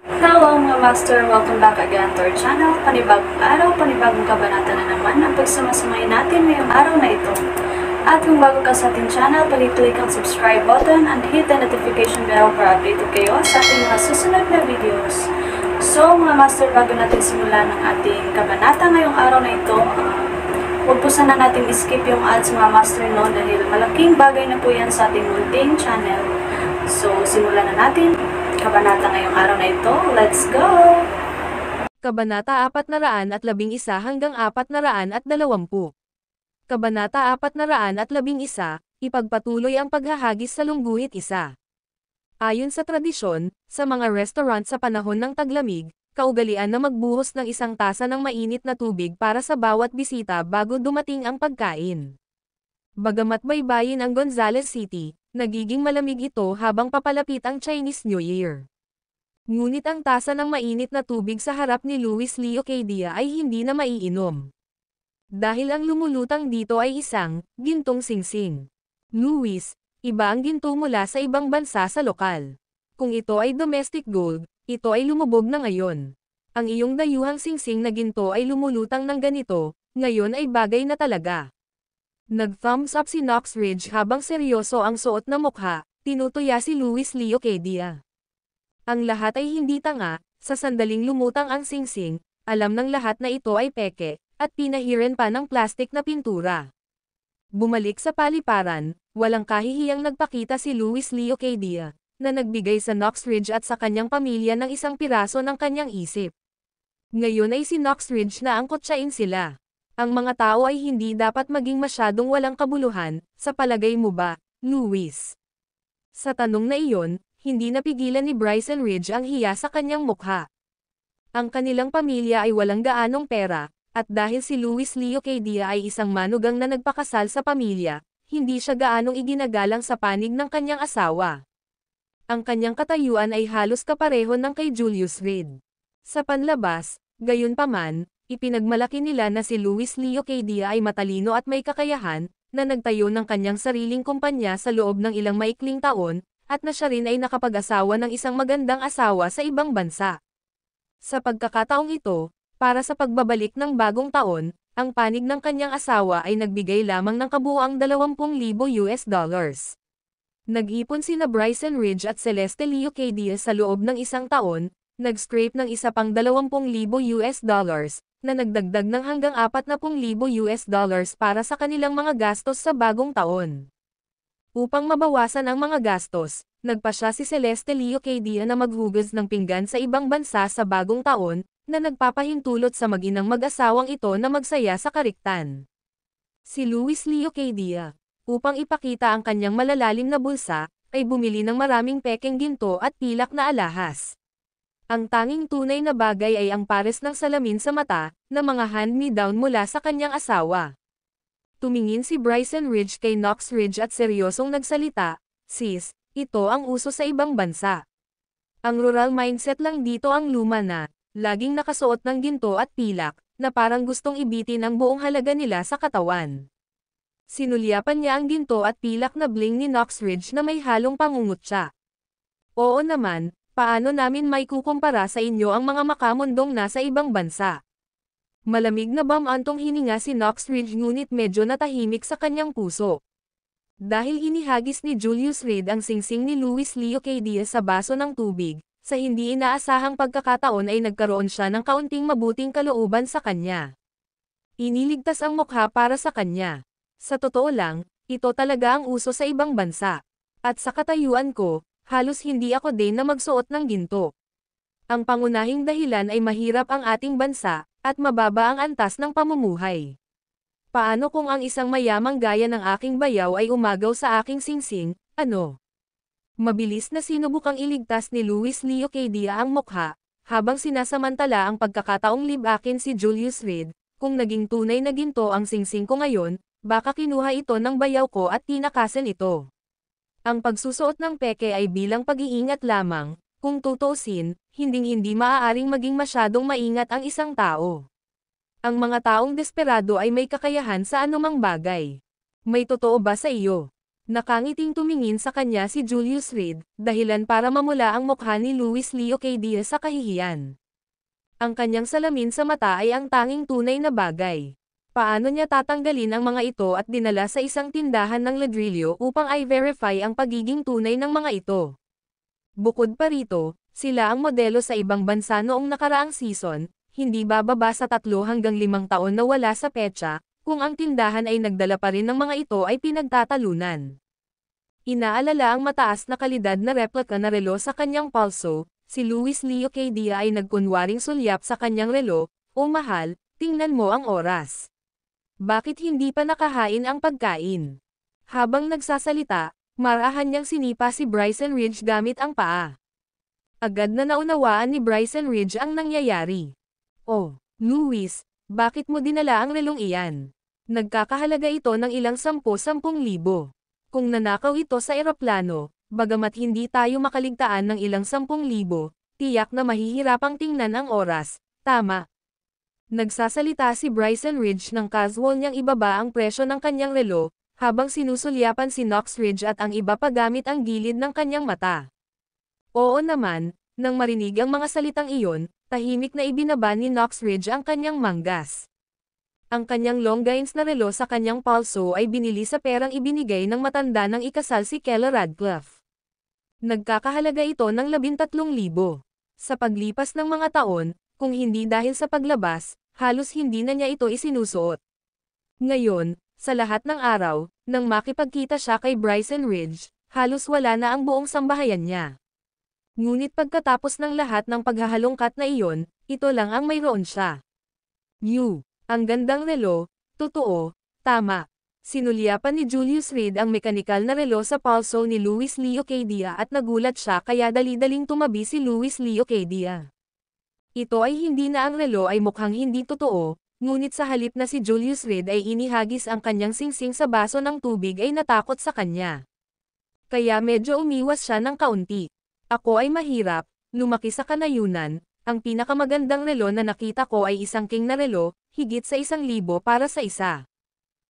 Hello mga master! Welcome back again to our channel. Panibagong araw, panibagong kabanata na naman ang pagsamasamayin natin ngayong araw na ito. At kung bago ka sa ating channel, pag-click ang subscribe button and hit the notification bell para updated kayo sa ating mga susunod na videos. So mga master, bago natin simulan ang ating kabanata ngayong araw na ito, huwag po sana natin skip yung ads mga master no, dahil malaking bagay na po yan sa ating munting channel. So simulan na natin kabanata ngayong araw na ito. Let's go! Kabanata 411 hanggang 420. Kabanata 411, ipagpatuloy ang paghahagis sa lungguhit isa. Ayon sa tradisyon, sa mga restaurant sa panahon ng taglamig, kaugalian na magbuhos ng isang tasa ng mainit na tubig para sa bawat bisita bago dumating ang pagkain. Bagamat baybayin ang Gonzales City, nagiging malamig ito habang papalapit ang Chinese New Year. Ngunit ang tasa ng mainit na tubig sa harap ni Luis Leo Quedia ay hindi na maiinom. Dahil ang lumulutang dito ay isang gintong singsing. Luis, iba ang ginto mula sa ibang bansa sa lokal. Kung ito ay domestic gold, ito ay lumubog na ngayon. Ang iyong dayuhang singsing na ginto ay lumulutang ng ganito, ngayon ay bagay na talaga. Nag-thumbs up si Knox Ridge habang seryoso ang suot na mukha, tinutuya si Luis Leo Quedia. Ang lahat ay hindi tanga, sa sandaling lumutang ang singsing, alam ng lahat na ito ay peke, at pinahiran pa ng plastik na pintura. Bumalik sa paliparan, walang kahihiyang nagpakita si Luis Leo Quedia, na nagbigay sa Knox Ridge at sa kanyang pamilya ng isang piraso ng kanyang isip. Ngayon ay si Knox Ridge na ang kotsain sila. Ang mga tao ay hindi dapat maging masyadong walang kabuluhan, sa palagay mo ba, Luis? Sa tanong na iyon, hindi napigilan ni Bryson Ridge ang hiya sa kanyang mukha. Ang kanilang pamilya ay walang gaanong pera, at dahil si Luis Leo Quedia ay isang manugang na nagpakasal sa pamilya, hindi siya gaanong iginagalang sa panig ng kanyang asawa. Ang kanyang katayuan ay halos kapareho ng kay Julius Reed. Sa panlabas, gayunpaman, ipinagmalaki nila na si Luis Leo Quedia ay matalino at may kakayahan, na nagtayo ng kanyang sariling kumpanya sa loob ng ilang maikling taon, at na siya rin ay nakapag-asawa ng isang magandang asawa sa ibang bansa. Sa pagkakataong ito, para sa pagbabalik ng bagong taon, ang panig ng kanyang asawa ay nagbigay lamang ng kabuuang $20,000. Nag-ipon sina Bryson Ridge at Celeste Leo Quedia sa loob ng isang taon, nag-scrape ng isa pang $20,000, na nagdagdag ng hanggang $40,000 para sa kanilang mga gastos sa bagong taon. Upang mabawasan ang mga gastos, nagpasya si Celeste Leo Quedia na maghugas ng pinggan sa ibang bansa sa bagong taon, na nagpapahintulot sa mag-inang mag-asawang ito na magsaya sa kariktan. Si Luis Leo Quedia, upang ipakita ang kanyang malalalim na bulsa, ay bumili ng maraming pekeng ginto at pilak na alahas. Ang tanging tunay na bagay ay ang pares ng salamin sa mata, na mga hand-me-down mula sa kanyang asawa. Tumingin si Bryson Ridge kay Knox Ridge at seryosong nagsalita, "Sis, ito ang uso sa ibang bansa. Ang rural mindset lang dito ang luma na, laging nakasuot ng ginto at pilak, na parang gustong ibitin ang buong halaga nila sa katawan." Sinulyapan niya ang ginto at pilak na bling ni Knox Ridge na may halong pangungutya. "Oo naman, paano namin may kukumpara sa inyo ang mga makamundong nasa ibang bansa?" Malamig na bamantong hininga si Knox Ridge ngunit medyo natahimik sa kanyang puso. Dahil inihagis ni Julius Reed ang singsing ni Luis Leo Quedia sa baso ng tubig, sa hindi inaasahang pagkakataon ay nagkaroon siya ng kaunting mabuting kalooban sa kanya. Iniligtas ang mukha para sa kanya. Sa totoo lang, ito talaga ang uso sa ibang bansa. At sa katayuan ko, halos hindi ako din na magsuot ng ginto. Ang pangunahing dahilan ay mahirap ang ating bansa, at mababa ang antas ng pamumuhay. Paano kung ang isang mayamang gaya ng aking bayaw ay umagaw sa aking singsing, ano? Mabilis na sinubukang iligtas ni Luis Leo Quedia ang mukha, habang sinasamantala ang pagkakataong libakin si Julius Reed, kung naging tunay na ginto ang singsing ko ngayon, baka kinuha ito ng bayaw ko at tinakasan ito. Ang pagsusuot ng peke ay bilang pag-iingat lamang, kung tutuusin, hinding-hindi maaaring maging masyadong maingat ang isang tao. Ang mga taong desperado ay may kakayahan sa anumang bagay. May totoo ba sa iyo? Nakangiting tumingin sa kanya si Julius Reed, dahilan para mamula ang mukha ni Luis Leo K. Diaz sa kahihiyan. Ang kanyang salamin sa mata ay ang tanging tunay na bagay. Paano niya tatanggalin ang mga ito at dinala sa isang tindahan ng ladrillo upang i-verify ang pagiging tunay ng mga ito? Bukod pa rito, sila ang modelo sa ibang bansa noong nakaraang season, hindi bababa sa 3 hanggang 5 taon na wala sa petsa, kung ang tindahan ay nagdala pa rin ng mga ito ay pinagtatalunan. Inaalala ang mataas na kalidad na replika na relo sa kanyang palso, si Luis Leo K. Diaz ay nagkunwaring sulyap sa kanyang relo, "O mahal, tingnan mo ang oras. Bakit hindi pa nakahain ang pagkain?" Habang nagsasalita, marahan niyang sinipa si Bryson Ridge gamit ang paa. Agad na naunawaan ni Bryson Ridge ang nangyayari. "Oh, Luis, bakit mo dinala ang relong iyan? Nagkakahalaga ito ng ilang 10,000. Kung nanakaw ito sa eroplano, bagamat hindi tayo makaligtaan ng ilang 10,000, tiyak na mahihirapang tingnan ang oras, tama?" Nagsasalita si Bryson Ridge nang casual niyang ibaba ang presyo ng kanyang relo, habang sinusulyapan si Knox Ridge at ang iba pa gamit ang gilid ng kanyang mata. Oo naman, nang marinig ang mga salitang iyon, tahimik na ibinaba ni Knox Ridge ang kanyang manggas. Ang kanyang Longines na relo sa kanyang palso ay binili sa perang ibinigay ng matanda ng ikasal si Keller Radcliffe. Nagkakahalaga ito ng 13,000. Sa paglipas ng mga taon, kung hindi dahil sa paglabas, halos hindi na niya ito isinusuot. Ngayon, sa lahat ng araw, nang makipagkita siya kay Bryson Ridge, halos wala na ang buong sambahayan niya. Ngunit pagkatapos ng lahat ng paghahalongkat na iyon, ito lang ang mayroon siya. Ang gandang relo, totoo, tama. Sinulyapan ni Julius Reed ang mekanikal na relo sa palso ni Luis Leo K. Diaz at nagulat siya kaya dali-daling tumabi si Luis Leo K. Diaz. Ito ay hindi na ang relo ay mukhang hindi totoo, ngunit sa halip na si Julius Reed ay inihagis ang kanyang singsing sa baso ng tubig ay natakot sa kanya. Kaya medyo umiwas siya ng kaunti. "Ako ay mahirap, lumaki sa kanayunan, ang pinakamagandang relo na nakita ko ay isang king na relo, higit sa 1,000 para sa isa.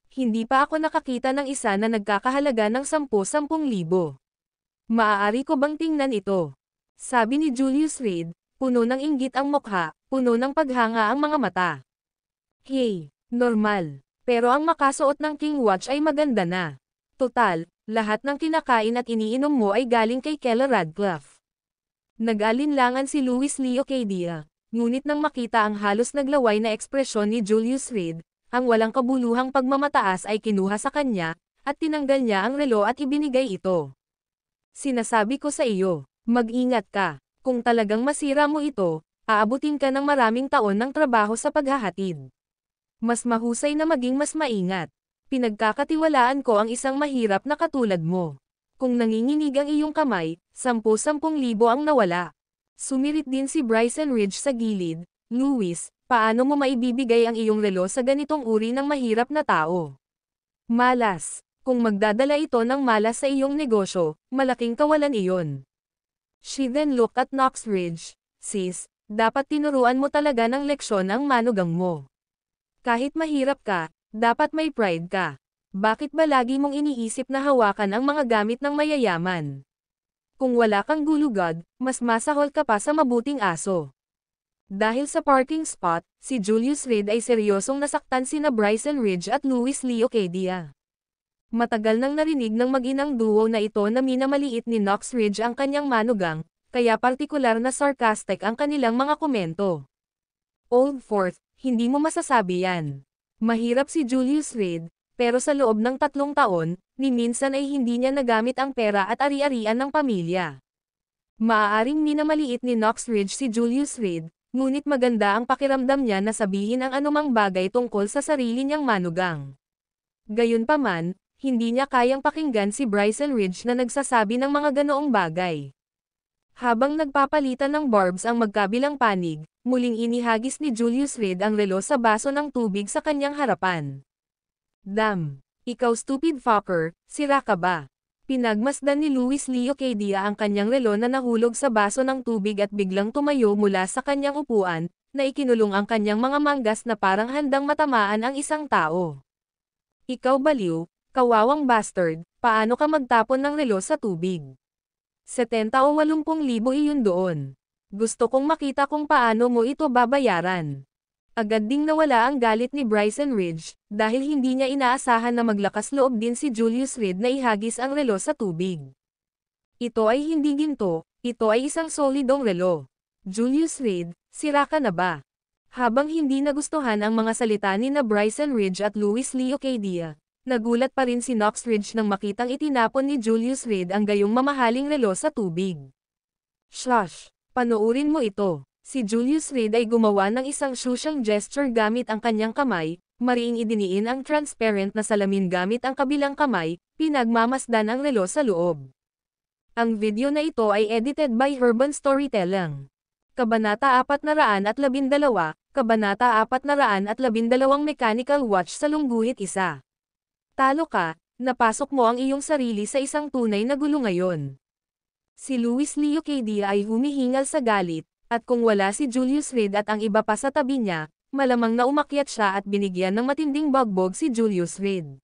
Hindi pa ako nakakita ng isa na nagkakahalaga ng 10,000. Maaari ko bang tingnan ito?" Sabi ni Julius Reed, puno ng inggit ang mukha, puno ng paghanga ang mga mata. "Hey, normal. Pero ang makasuot ng King Watch ay maganda na. Total, lahat ng kinakain at iniinom mo ay galing kay Keller Radcliffe." Nag-alinlangan si Luis Leo K. Diaz, ngunit nang makita ang halos naglaway na ekspresyon ni Julius Reed, ang walang kabuluhang pagmamataas ay kinuha sa kanya, at tinanggal niya ang relo at ibinigay ito. "Sinasabi ko sa iyo, mag-ingat ka. Kung talagang masira mo ito, aabutin ka ng maraming taon ng trabaho sa paghahatid. Mas mahusay na maging mas maingat. Pinagkakatiwalaan ko ang isang mahirap na katulad mo. Kung nanginginig ang iyong kamay, 10,000 ang nawala." Sumirit din si Bryson Ridge sa gilid. "Luis, paano mo maibibigay ang iyong relo sa ganitong uri ng mahirap na tao? Malas. Kung magdadala ito ng malas sa iyong negosyo, malaking kawalan iyon." She then looked at Knox Ridge. "Sis, dapat tinuruan mo talaga ng leksyon ang manugang mo. Kahit mahirap ka, dapat may pride ka. Bakit ba lagi mong iniisip na hawakan ang mga gamit ng mayayaman? Kung wala kang gulugad, mas masahol ka pa sa mabuting aso." Dahil sa parking spot, si Julius Reed ay seryosong nasaktan sina Bryson Ridge at Luis Leo K. Diaz. Matagal nang narinig ng mag-inang duo na ito na minamaliit ni Knox Ridge ang kanyang manugang, kaya partikular na sarcastic ang kanilang mga komento. "Old Fourth, hindi mo masasabi yan. Mahirap si Julius Reed, pero sa loob ng 3 taon, ni minsan ay hindi niya nagamit ang pera at ari-arian ng pamilya." Maaaring minamaliit ni Knox Ridge si Julius Reed, ngunit maganda ang pakiramdam niya na sabihin ang anumang bagay tungkol sa sarili niyang manugang. Gayunpaman, hindi niya kayang pakinggan si Bryson Ridge na nagsasabi ng mga ganoong bagay. Habang nagpapalitan ng barbs ang magkabilang panig, muling inihagis ni Julius Reed ang relo sa baso ng tubig sa kanyang harapan. "Damn! Ikaw stupid fucker, sira ka ba?" Pinagmasdan ni Luis Leo K. Diaz ang kanyang relo na nahulog sa baso ng tubig at biglang tumayo mula sa kanyang upuan, na ikinulong ang kanyang mga manggas na parang handang matamaan ang isang tao. "Ikaw baliw, Kawawang bastard, paano ka magtapon ng relo sa tubig? 70 o 80,000 iyon doon. Gusto kong makita kung paano mo ito babayaran. Agad ding nawala ang galit ni Bryson Ridge, dahil hindi niya inaasahan na maglakas loob din si Julius Reed na ihagis ang relo sa tubig. Ito ay hindi ginto, ito ay isang solidong relo. Julius Reed, sira ka na ba? Habang hindi nagustuhan ang mga salita ni na Bryson Ridge at Luis Leo Cadia, nagulat pa rin si Knox Ridge nang makitang itinapon ni Julius Reed ang gayong mamahaling relo sa tubig. Shush! Panoorin mo ito. Si Julius Reed ay gumawa ng isang shushang gesture gamit ang kanyang kamay, mariing idiniin ang transparent na salamin gamit ang kabilang kamay, pinagmamasdan ang relo sa loob. Ang video na ito ay edited by Urban Storytelling. Kabanata 412, Kabanata 412 Mechanical Watch sa lungguhit isa. Talo ka, napasok mo ang iyong sarili sa isang tunay na gulo ngayon. Si Luis Leo Cadia ay humihingal sa galit, at kung wala si Julius Reed at ang iba pa sa tabi niya, malamang na umakyat siya at binigyan ng matinding bagbog si Julius Reed.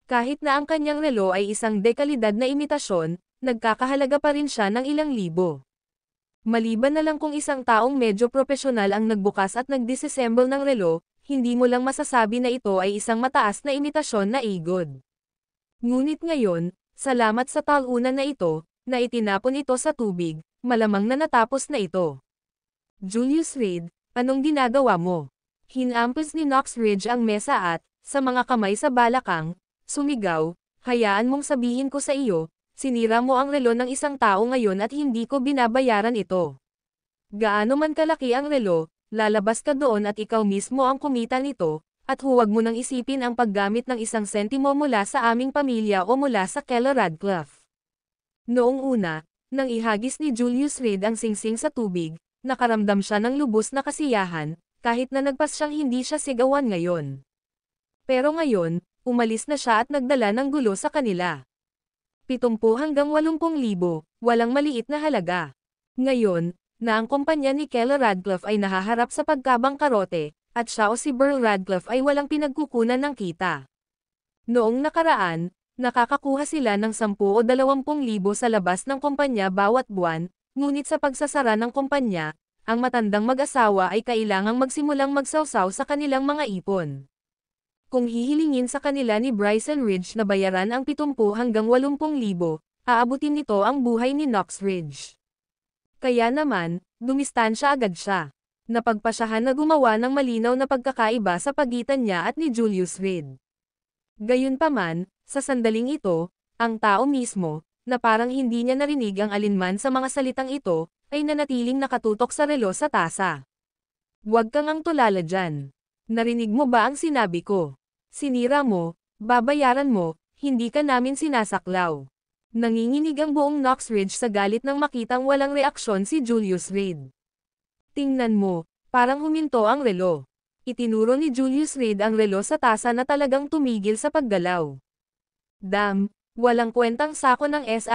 Kahit na ang kanyang relo ay isang dekalidad na imitasyon, nagkakahalaga pa rin siya ng ilang libo. Maliban na lang kung isang taong medyo profesional ang nagbukas at nag-disassemble ng relo, hindi mo lang masasabi na ito ay isang mataas na imitasyon na igod. Ngunit ngayon, salamat sa talunan na ito, na itinapon ito sa tubig, malamang na natapos na ito. Julius Reed, anong ginagawa mo? Hinampas ni Knox Ridge ang mesa at, sa mga kamay sa balakang, sumigaw, hayaan mong sabihin ko sa iyo, sinira mo ang relo ng isang tao ngayon at hindi ko binabayaran ito. Gaano man kalaki ang relo, lalabas ka doon at ikaw mismo ang kumita nito, at huwag mo nang isipin ang paggamit ng isang sentimo mula sa aming pamilya o mula sa Keller Radcliffe. Noong una, nang ihagis ni Julius Reed ang singsing sa tubig, nakaramdam siya ng lubos na kasiyahan, kahit na nagpas siyang hindi siya sigawan ngayon. Pero ngayon, umalis na siya at nagdala ng gulo sa kanila. 70 hanggang 80,000, walang maliit na halaga. Ngayon, na ang kumpanya ni Keller Radcliffe ay nahaharap sa pagkabangkarote, at siya o si Burl Radcliffe ay walang pinagkukunan ng kita. Noong nakaraan, nakakakuha sila ng 10 o 20,000 sa labas ng kumpanya bawat buwan, ngunit sa pagsasara ng kumpanya, ang matandang mag-asawa ay kailangang magsimulang magsawsaw sa kanilang mga ipon. Kung hihilingin sa kanila ni Bryson Ridge na bayaran ang 70 hanggang 80,000, aabutin nito ang buhay ni Knox Ridge. Kaya naman, dumistansya agad siya. Napagpasyahan na gumawa ng malinaw na pagkakaiba sa pagitan niya at ni Julius Reed. Gayunpaman, sa sandaling ito, ang tao mismo, na parang hindi niya narinig ang alinman sa mga salitang ito, ay nanatiling nakatutok sa relo sa tasa. Huwag kang ang tulala dyan. Narinig mo ba ang sinabi ko? Sinira mo, babayaran mo, hindi ka namin sinasaklaw. Nanginginig ang buong Knox Ridge sa galit nang makitang walang reaksyon si Julius Reed. Tingnan mo, parang huminto ang relo. Itinuro ni Julius Reed ang relo sa tasa na talagang tumigil sa paggalaw. Damn, walang kwentang sako ng S******,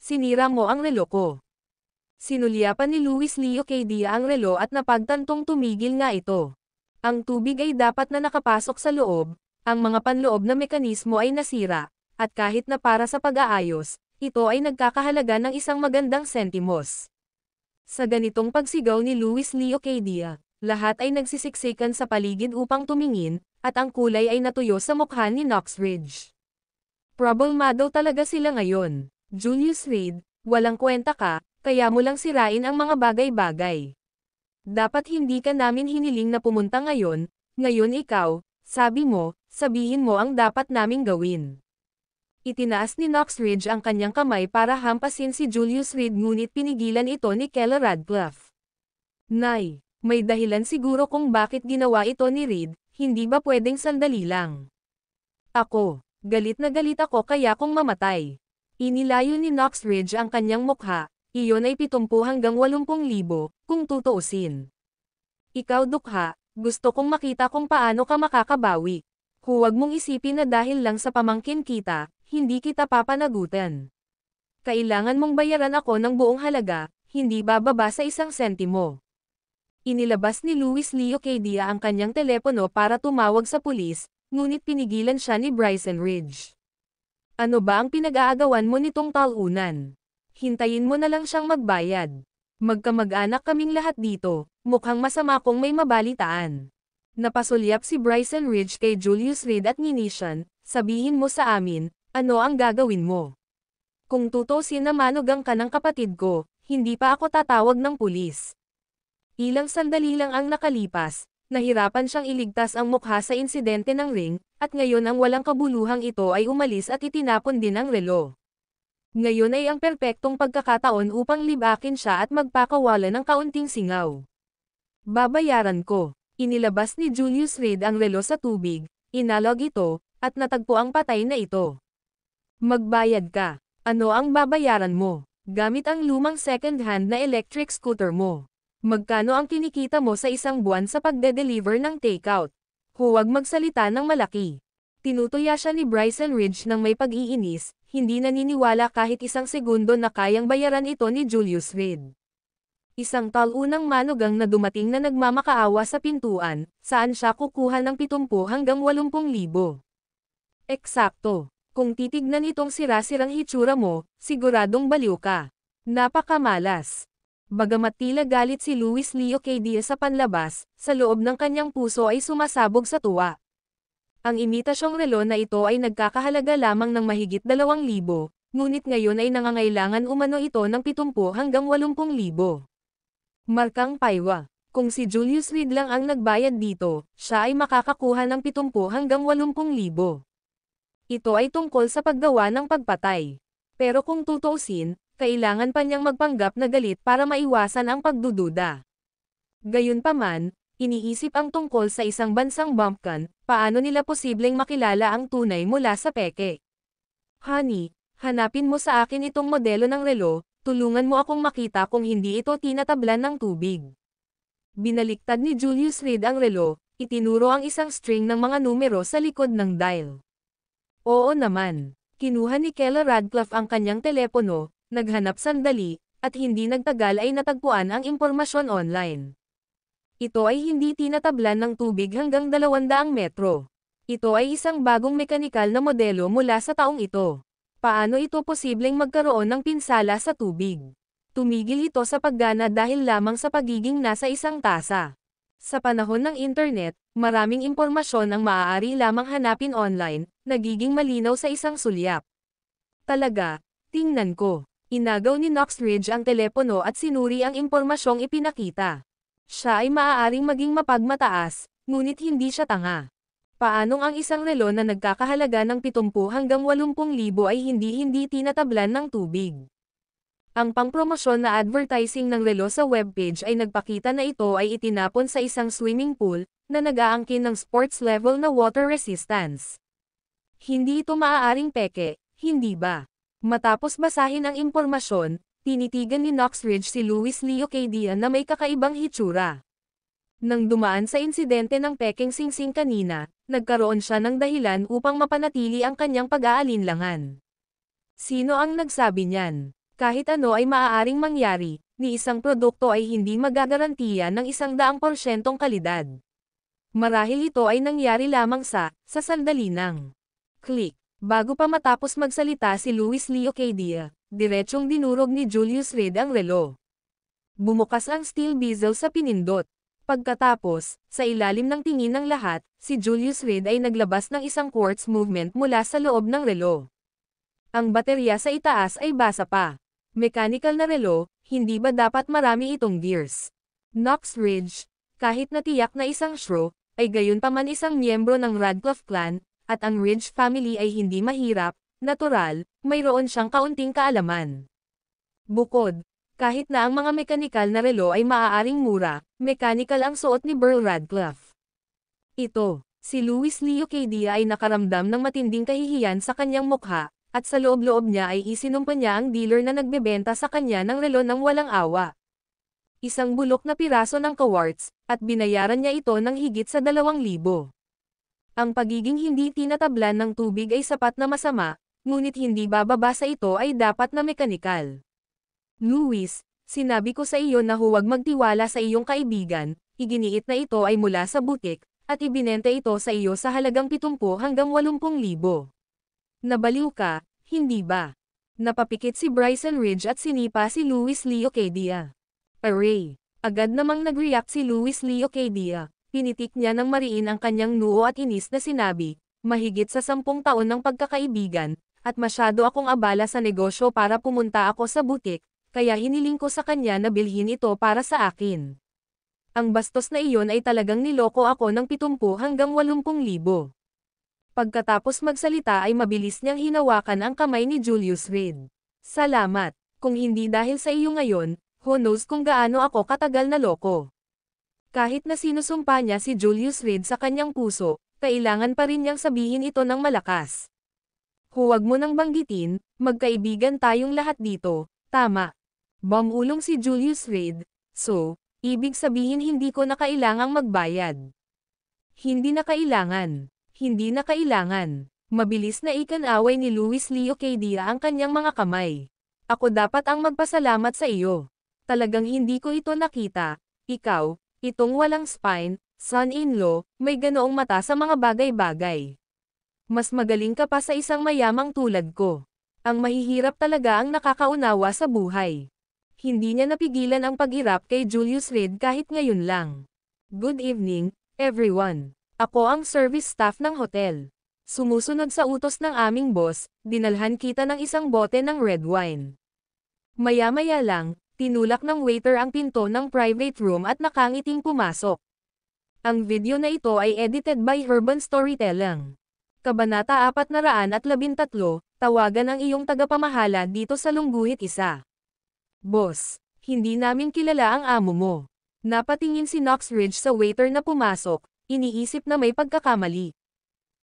sinira mo ang relo ko. Sinulyapan ni Luis Leo Cadia ang relo at napagtantong tumigil nga ito. Ang tubig ay dapat na nakapasok sa loob, ang mga panloob na mekanismo ay nasira, at kahit na para sa pag-aayos, ito ay nagkakahalaga ng isang magandang sentimos. Sa ganitong pagsigaw ni Luis Leo Cadia, lahat ay nagsisiksikan sa paligid upang tumingin, at ang kulay ay natuyo sa mukha ni Knox Ridge. Problemado talaga sila ngayon. Julius Reed, walang kwenta ka, kaya mo lang sirain ang mga bagay-bagay. Dapat hindi ka namin hiniling na pumunta ngayon ikaw, sabihin mo ang dapat naming gawin. Itinaas ni Knox Ridge ang kanyang kamay para hampasin si Julius Reed ngunit pinigilan ito ni Keller Radcliffe. Nay, may dahilan siguro kung bakit ginawa ito ni Reed, hindi ba pwedeng sandali lang? Ako, galit na galit ako kaya kung mamatay. Inilayo ni Knox Ridge ang kanyang mukha, iyon ay 70 hanggang 80,000, kung tutuusin. Ikaw dukha, gusto kong makita kung paano ka makakabawi. Huwag mong isipin na dahil lang sa pamangkin kita, hindi kita papanagutan. Kailangan mong bayaran ako ng buong halaga, hindi bababa sa 1 sentimo. Inilabas ni Luis Leo Cadia ang kanyang telepono para tumawag sa pulis, ngunit pinigilan siya ni Bryson Ridge. Ano ba ang pinag-aagawan mo nitong talunan? Hintayin mo na lang siyang magbayad. Magkamag-anak kaming lahat dito, mukhang masama kung may mabalitaan. Napasulyap si Bryson Ridge kay Julius Reed at Nishan, sabihin mo sa amin, ano ang gagawin mo? Kung tutusin na manugang ka ng kapatid ko, hindi pa ako tatawag ng pulis. Ilang sandali lang ang nakalipas, nahirapan siyang iligtas ang mukha sa insidente ng ring, at ngayon ang walang kabuluhang ito ay umalis at itinapon din ang relo. Ngayon ay ang perpektong pagkakataon upang libakin siya at magpakawala ng kaunting singaw. Babayaran ko. Inilabas ni Julius Reed ang relo sa tubig, inalog ito, at natagpo ang patay na ito. Magbayad ka. Ano ang babayaran mo? Gamit ang lumang second-hand na electric scooter mo. Magkano ang kinikita mo sa isang buwan sa pagde-deliver ng takeout? Huwag magsalita ng malaki. Tinutuya siya ni Bryson Ridge ng may pag-iinis, hindi naniniwala kahit isang segundo na kayang bayaran ito ni Julius Reed. Isang talunang manugang na dumating na nagmamakaawa sa pintuan, saan siya kukuha ng 70 hanggang 80,000. Eksakto. Kung titignan itong sira-sirang hitsura mo, siguradong baliw ka. Napakamalas. Bagamat tila galit si Luis Leo Cadia sa panlabas, sa loob ng kanyang puso ay sumasabog sa tuwa. Ang imitasyong relo na ito ay nagkakahalaga lamang ng mahigit 2,000, ngunit ngayon ay nangangailangan umano ito ng 70 hanggang 80,000. Markang paywa. Kung si Julius Reed lang ang nagbayad dito, siya ay makakakuha ng 70 hanggang 80,000. Ito ay tungkol sa paggawa ng pagpatay. Pero kung tutuusin, kailangan pa niyang magpanggap na galit para maiwasan ang pagdududa. Gayunpaman, iniisip ang tungkol sa isang bansang bumpkin, paano nila posibleng makilala ang tunay mula sa peke. Honey, hanapin mo sa akin itong modelo ng relo, tulungan mo akong makita kung hindi ito tinatablan ng tubig. Binaliktad ni Julius Reed ang relo, itinuro ang isang string ng mga numero sa likod ng dial. Oo naman. Kinuha ni Keller Radcliffe ang kanyang telepono, naghanap sandali, at hindi nagtagal ay natagpuan ang impormasyon online. Ito ay hindi tinatablan ng tubig hanggang 200 metro. Ito ay isang bagong mekanikal na modelo mula sa taong ito. Paano ito posibleng magkaroon ng pinsala sa tubig? Tumigil ito sa paggana dahil lamang sa pagiging nasa isang tasa. Sa panahon ng internet, maraming impormasyon ang maaari lamang hanapin online, nagiging malinaw sa isang sulyap. Talaga, tingnan ko. Inagaw ni Knox Ridge ang telepono at sinuri ang impormasyong ipinakita. Siya ay maaaring maging mapagmataas, ngunit hindi siya tanga. Paanong ang isang relo na nagkakahalaga ng 70 hanggang 80,000 ay hindi tinatablan ng tubig? Ang pangpromosyon na advertising ng relo sa webpage ay nagpakita na ito ay itinapon sa isang swimming pool, na nag-aangkin ng sports level na water resistance. Hindi ito maaaring peke, hindi ba? Matapos basahin ang impormasyon, tinitigan ni Knox Ridge si Luis Leo Cadia na may kakaibang hitsura. Nang dumaan sa insidente ng pekeng singsing kanina, nagkaroon siya ng dahilan upang mapanatili ang kanyang pag-aalinlangan. Sino ang nagsabi niyan? Kahit ano ay maaaring mangyari, ni isang produkto ay hindi magagarantiya ng 100% kalidad. Marahil ito ay nangyari lamang sa sandali ng click. Bago pa matapos magsalita si Luis Leo Cadia, diretsyong dinurog ni Julius Reed ang relo. Bumukas ang steel bezel sa pinindot. Pagkatapos, sa ilalim ng tingin ng lahat, si Julius Reed ay naglabas ng isang quartz movement mula sa loob ng relo. Ang baterya sa itaas ay basa pa. Mechanical na relo, hindi ba dapat marami itong gears? Knox Ridge, kahit natiyak na isang shrew, ay gayunpaman isang miyembro ng Radcliffe clan, at ang Ridge family ay hindi mahirap, natural, mayroon siyang kaunting kaalaman. Bukod, kahit na ang mga mekanikal na relo ay maaaring mura, mechanical ang suot ni Burl Radcliffe. Ito, si Luis Leo Cadia ay nakaramdam ng matinding kahihiyan sa kanyang mukha, at sa loob-loob niya ay isinumpa niya ang dealer na nagbebenta sa kanya ng relo ng walang awa. Isang bulok na piraso ng quartz, at binayaran niya ito ng higit sa 2,000. Ang pagiging hindi tinatablan ng tubig ay sapat na masama, ngunit hindi bababa sa ito ay dapat na mekanikal. Luis, sinabi ko sa iyo na huwag magtiwala sa iyong kaibigan, iginiit na ito ay mula sa butik, at ibinenta ito sa iyo sa halagang 70 hanggang 80,000. Nabaliw ka, hindi ba? Napapikit si Bryson Ridge at sinipa si Luis Leo Cadia. Aray! Agad namang nag-react si Luis Leo Cadia. Pinitik niya ng mariin ang kanyang noo at inis na sinabi, mahigit sa 10 taon ng pagkakaibigan, at masyado akong abala sa negosyo para pumunta ako sa butik, kaya hiniling ko sa kanya na bilhin ito para sa akin. Ang bastos na iyon ay talagang niloko ako ng 70 hanggang 80,000. Pagkatapos magsalita ay mabilis niyang hinawakan ang kamay ni Julius Reed. Salamat, kung hindi dahil sa iyo ngayon, who knows kung gaano ako katagal na loko. Kahit na sinusumpa niya si Julius Reed sa kanyang puso, kailangan pa rin niyang sabihin ito ng malakas. Huwag mo nang banggitin, magkaibigan tayong lahat dito, tama. Bumulong si Julius Reed, so, ibig sabihin hindi ko na kailangang magbayad. Hindi na kailangan. Hindi na kailangan. Mabilis na ikan-away ni Luis Leo Cadia ang kanyang mga kamay. Ako dapat ang magpasalamat sa iyo. Talagang hindi ko ito nakita. Ikaw, itong walang spine, son-in-law, may ganoong mata sa mga bagay-bagay. Mas magaling ka pa sa isang mayamang tulad ko. Ang mahihirap talaga ang nakakaunawa sa buhay. Hindi niya napigilan ang pag-irap kay Julius Reed kahit ngayon lang. Good evening, everyone. Ako ang service staff ng hotel. Sumusunod sa utos ng aming boss, dinalhan kita ng isang bote ng red wine. Maya-maya lang, tinulak ng waiter ang pinto ng private room at nakangiting pumasok. Ang video na ito ay edited by Urban Storytelling. Kabanata 413, tawagan ang iyong tagapamahala dito sa Lungguhit 1. Boss, hindi namin kilala ang amo mo. Napatingin si Knox Ridge sa waiter na pumasok, iniisip na may pagkakamali.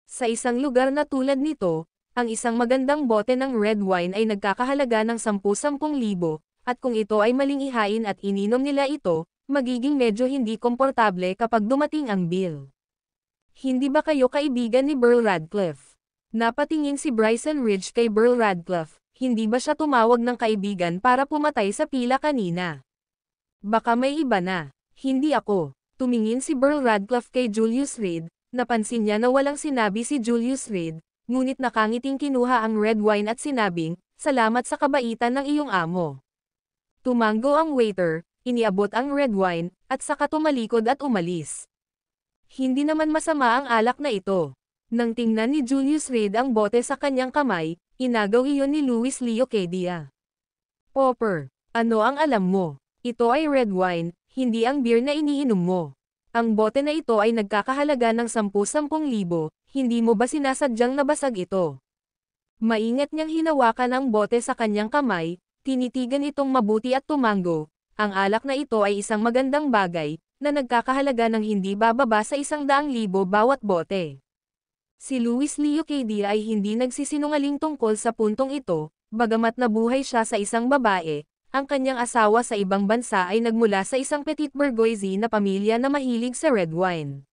Sa isang lugar na tulad nito, ang isang magandang bote ng red wine ay nagkakahalaga ng 10,000 at kung ito ay maling ihain at ininom nila ito, magiging medyo hindi komportable kapag dumating ang bill. Hindi ba kayo kaibigan ni Burl Radcliffe? Napatingin si Bryson Ridge kay Burl Radcliffe, hindi ba siya tumawag ng kaibigan para pumatay sa pila kanina? Baka may iba na. Hindi ako. Tumingin si Burl Radcliffe kay Julius Reed, napansin niya na walang sinabi si Julius Reed, ngunit nakangiting kinuha ang red wine at sinabing, salamat sa kabaitan ng iyong amo. Tumango ang waiter, iniabot ang red wine, at saka tumalikod at umalis. Hindi naman masama ang alak na ito. Nang tingnan ni Julius Reed ang bote sa kanyang kamay, inagaw iyon ni Luis Leo Cadia. Popper, ano ang alam mo? Ito ay red wine, hindi ang beer na iniinom mo. Ang bote na ito ay nagkakahalaga ng 10,000, hindi mo ba sinasadyang nabasag ito? Maingat niyang hinawakan ang bote sa kanyang kamay, tinitigan itong mabuti at tumango. Ang alak na ito ay isang magandang bagay, na nagkakahalaga ng hindi bababa sa 100,000 bawat bote. Si Luis Leo Cadia ay hindi nagsisinungaling tungkol sa puntong ito, bagamat nabuhay siya sa isang babae, ang kanyang asawa sa ibang bansa ay nagmula sa isang petit bourgeoisie na pamilya na mahilig sa red wine.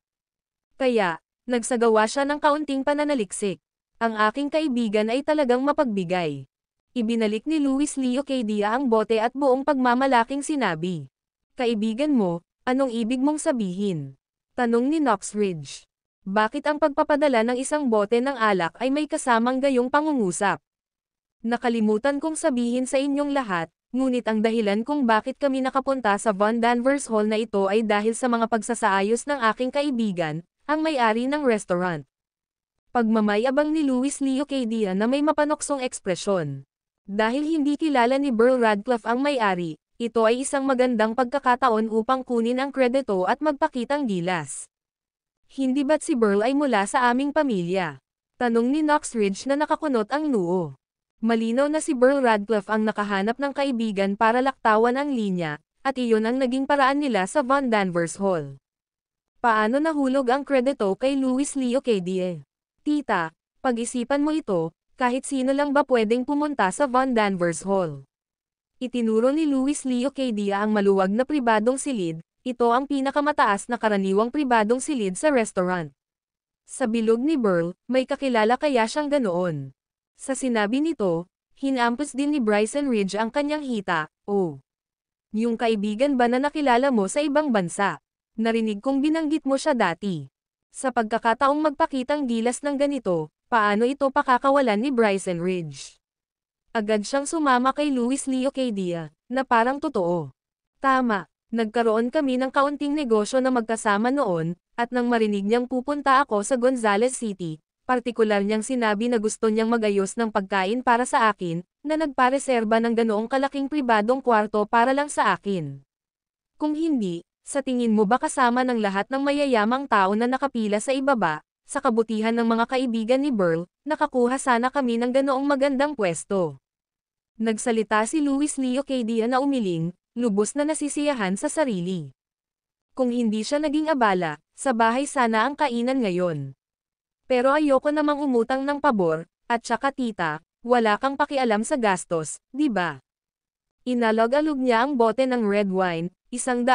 Kaya, nagsagawa siya ng kaunting pananaliksik. Ang aking kaibigan ay talagang mapagbigay. Ibinalik ni Luis Leo Cadia ang bote at buong pagmamalaking sinabi. Kaibigan mo, anong ibig mong sabihin? Tanong ni Knox Ridge. Bakit ang pagpapadala ng isang bote ng alak ay may kasamang gayong pangungusap? Nakalimutan kong sabihin sa inyong lahat, ngunit ang dahilan kung bakit kami nakapunta sa Von Danvers Hall na ito ay dahil sa mga pagsasaayos ng aking kaibigan, ang may-ari ng restaurant. Pagmamayabang ni Luis Leo Cadia na may mapanoksong ekspresyon. Dahil hindi kilala ni Burl Radcliffe ang may-ari, ito ay isang magandang pagkakataon upang kunin ang kredito at magpakitang gilas. Hindi ba't si Burl ay mula sa aming pamilya? Tanong ni Knox Ridge na nakakunot ang noo. Malinaw na si Burl Radcliffe ang nakahanap ng kaibigan para laktawan ang linya, at iyon ang naging paraan nila sa Von Danvers Hall. Paano nahulog ang kredito kay Luis Leo Cadia? Tita, pag-isipan mo ito, kahit sino lang ba pwedeng pumunta sa Von Danvers Hall? Itinuro ni Luis Leo Cadia ang maluwag na pribadong silid, ito ang pinakamataas na karaniwang pribadong silid sa restaurant. Sa bilog ni Burl, may kakilala kaya siyang ganoon. Sa sinabi nito, hinampos din ni Bryson Ridge ang kanyang hita, oh. Yung kaibigan ba na nakilala mo sa ibang bansa? Narinig kong binanggit mo siya dati. Sa pagkakataong magpakitang gilas ng ganito, paano ito pakakawalan ni Bryson Ridge? Agad siyang sumama kay Luis Leo Cadia, na parang totoo. Tama, nagkaroon kami ng kaunting negosyo na magkasama noon, at nang marinig niyang pupunta ako sa Gonzales City, partikular niyang sinabi na gusto niyang magayos ng pagkain para sa akin, na nagpareserba ng ganoong kalaking pribadong kwarto para lang sa akin. Kung hindi, sa tingin mo ba kasama ng lahat ng mayayamang tao na nakapila sa ibaba, sa kabutihan ng mga kaibigan ni Burl, nakakuha sana kami ng ganoong magandang pwesto? Nagsalita si Luis Leo Cadia na umiling, lubos na nasisiyahan sa sarili. Kung hindi siya naging abala, sa bahay sana ang kainan ngayon. Pero ayoko namang umutang ng pabor, at saka tita, wala kang pakialam sa gastos, di ba? Inalog-alog niya ang bote ng red wine, 100,000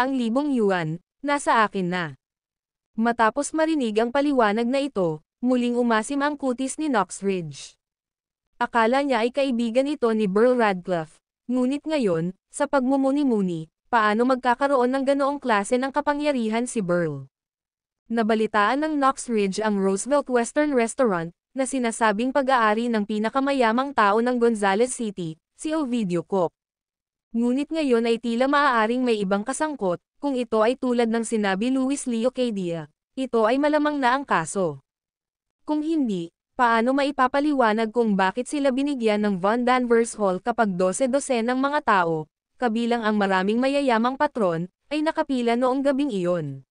yuan, nasa akin na. Matapos marinig ang paliwanag na ito, muling umasim ang kutis ni Knox Ridge. Akala niya ay kaibigan ito ni Burl Radcliffe, ngunit ngayon, sa pagmumuni-muni, paano magkakaroon ng ganoong klase ng kapangyarihan si Burl? Nabalitaan ng Knox Ridge ang Roosevelt Western Restaurant, na sinasabing pag-aari ng pinakamayamang tao ng Gonzales City, si Ovidio Cook. Ngunit ngayon ay tila maaaring may ibang kasangkot, kung ito ay tulad ng sinabi Luis Leo Cadia, ito ay malamang na ang kaso. Kung hindi, paano maipapaliwanag kung bakit sila binigyan ng Von Danvers Hall kapag 12-12 ng mga tao, kabilang ang maraming mayayamang patron, ay nakapila noong gabing iyon?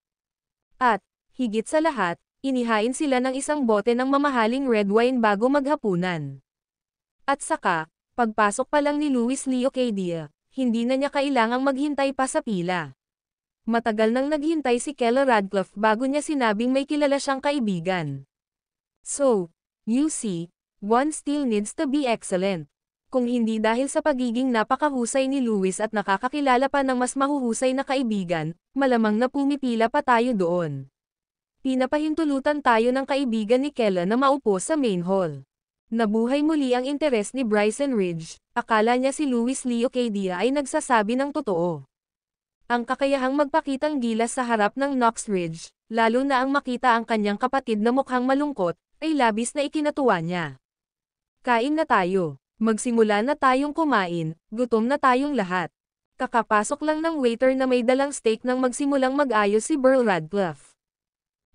At, higit sa lahat, inihain sila ng isang bote ng mamahaling red wine bago maghapunan. At saka, pagpasok pa lang ni Luis Leo Cadia, hindi na niya kailangang maghintay pa sa pila. Matagal nang naghintay si Keller Radcliffe bago niya sinabing may kilala siyang kaibigan. So, you see, one still needs to be excellent. Kung hindi dahil sa pagiging napakahusay ni Luis at nakakakilala pa ng mas mahuhusay na kaibigan, malamang na pumipila pa tayo doon. Pinapahintulutan tayo ng kaibigan ni Keller na maupo sa main hall. Nabuhay muli ang interes ni Bryson Ridge, akala niya si Luis Leo Cadia ay nagsasabi ng totoo. Ang kakayahang magpakitang gilas sa harap ng Knox Ridge, lalo na ang makita ang kanyang kapatid na mukhang malungkot, ay labis na ikinatuwa niya. Kain na tayo. Magsimula na tayong kumain, gutom na tayong lahat. Kakapasok lang ng waiter na may dalang steak nang magsimulang mag-ayos si Burl Radcliffe.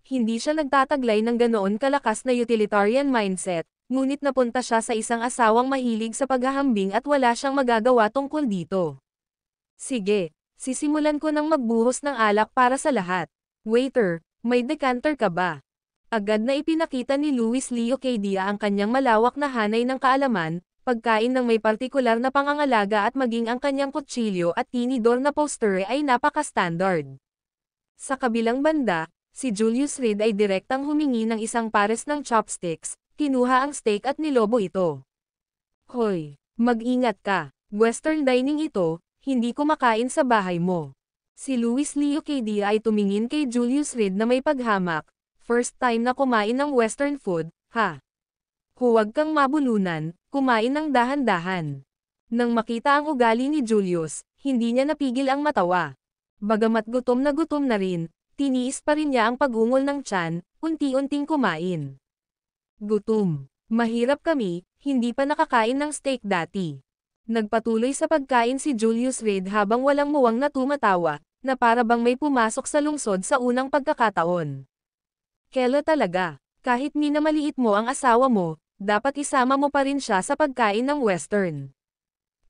Hindi siya nagtataglay ng ganoon kalakas na utilitarian mindset, ngunit napunta siya sa isang asawang mahilig sa paghahambing at wala siyang magagawa tungkol dito. Sige, sisimulan ko ng magbuhos ng alak para sa lahat. Waiter, may decanter ka ba? Agad na ipinakita ni Luis Leo Cadia ang kanyang malawak na hanay ng kaalaman, pagkain ng may partikular na pangangalaga at maging ang kanyang kutsilyo at tinidor na poster ay napaka-standard. Sa kabilang banda, si Julius Reed ay direktang humingi ng isang pares ng chopsticks, kinuha ang steak at nilobo ito. Hoy, mag-ingat ka, western dining ito, hindi kumakain sa bahay mo. Si Luis Leo Cadia ay tumingin kay Julius Reed na may paghamak, first time na kumain ng western food, ha? Huwag kang mabulunan, kumain ng dahan-dahan. Nang makita ang ugali ni Julius, hindi niya napigil ang matawa. Bagamat gutom na rin, tiniis pa rin niya ang pag-ungol ng tiyan, unti-unting kumain. Gutom. Mahirap kami, hindi pa nakakain ng steak dati. Nagpatuloy sa pagkain si Julius Reed habang walang muwang na tumatawa, na para bang may pumasok sa lungsod sa unang pagkakataon. Kela talaga, kahit minamaliit mo ang asawa mo, dapat isama mo pa rin siya sa pagkain ng western.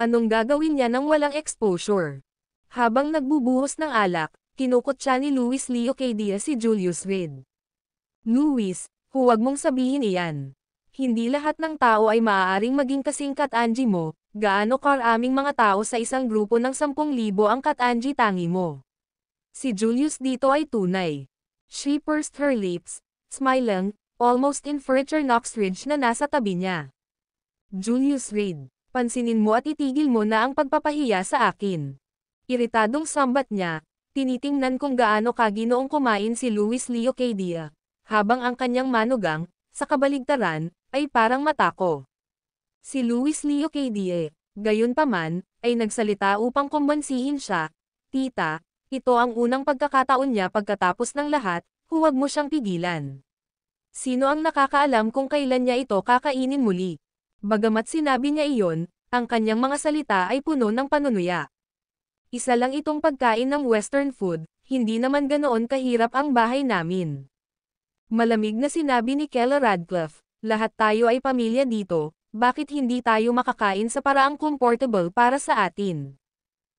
Anong gagawin niya nang walang exposure? Habang nagbubuhos ng alak, kinukot siya ni Luis Leo Cadia si Julius Reed. Luis, huwag mong sabihin iyan. Hindi lahat ng tao ay maaaring maging kasing Kat-Angie mo, gaano karaming mga tao sa isang grupo ng 10,000 ang Kat-Angie tangi mo. Si Julius dito ay tunay. She pursed her lips, smiling, almost in further Knox Ridge na nasa tabi niya. Julius Reed, pansinin mo at itigil mo na ang pagpapahiya sa akin. Iritadong sambat niya, tinitingnan kung gaano kaginoong kumain si Luis Leo Cadia, habang ang kanyang manugang, sa kabaligtaran, ay parang matako. Si Luis Leo Cadia, gayunpaman, ay nagsalita upang kumbansihin siya, tita, ito ang unang pagkakataon niya pagkatapos ng lahat, huwag mo siyang pigilan. Sino ang nakakaalam kung kailan niya ito kakainin muli? Bagamat sinabi niya iyon, ang kanyang mga salita ay puno ng panunuya. Isa lang itong pagkain ng Western food, hindi naman ganoon kahirap ang bahay namin. Malamig na sinabi ni Kella Radcliffe, lahat tayo ay pamilya dito, bakit hindi tayo makakain sa paraang comfortable para sa atin?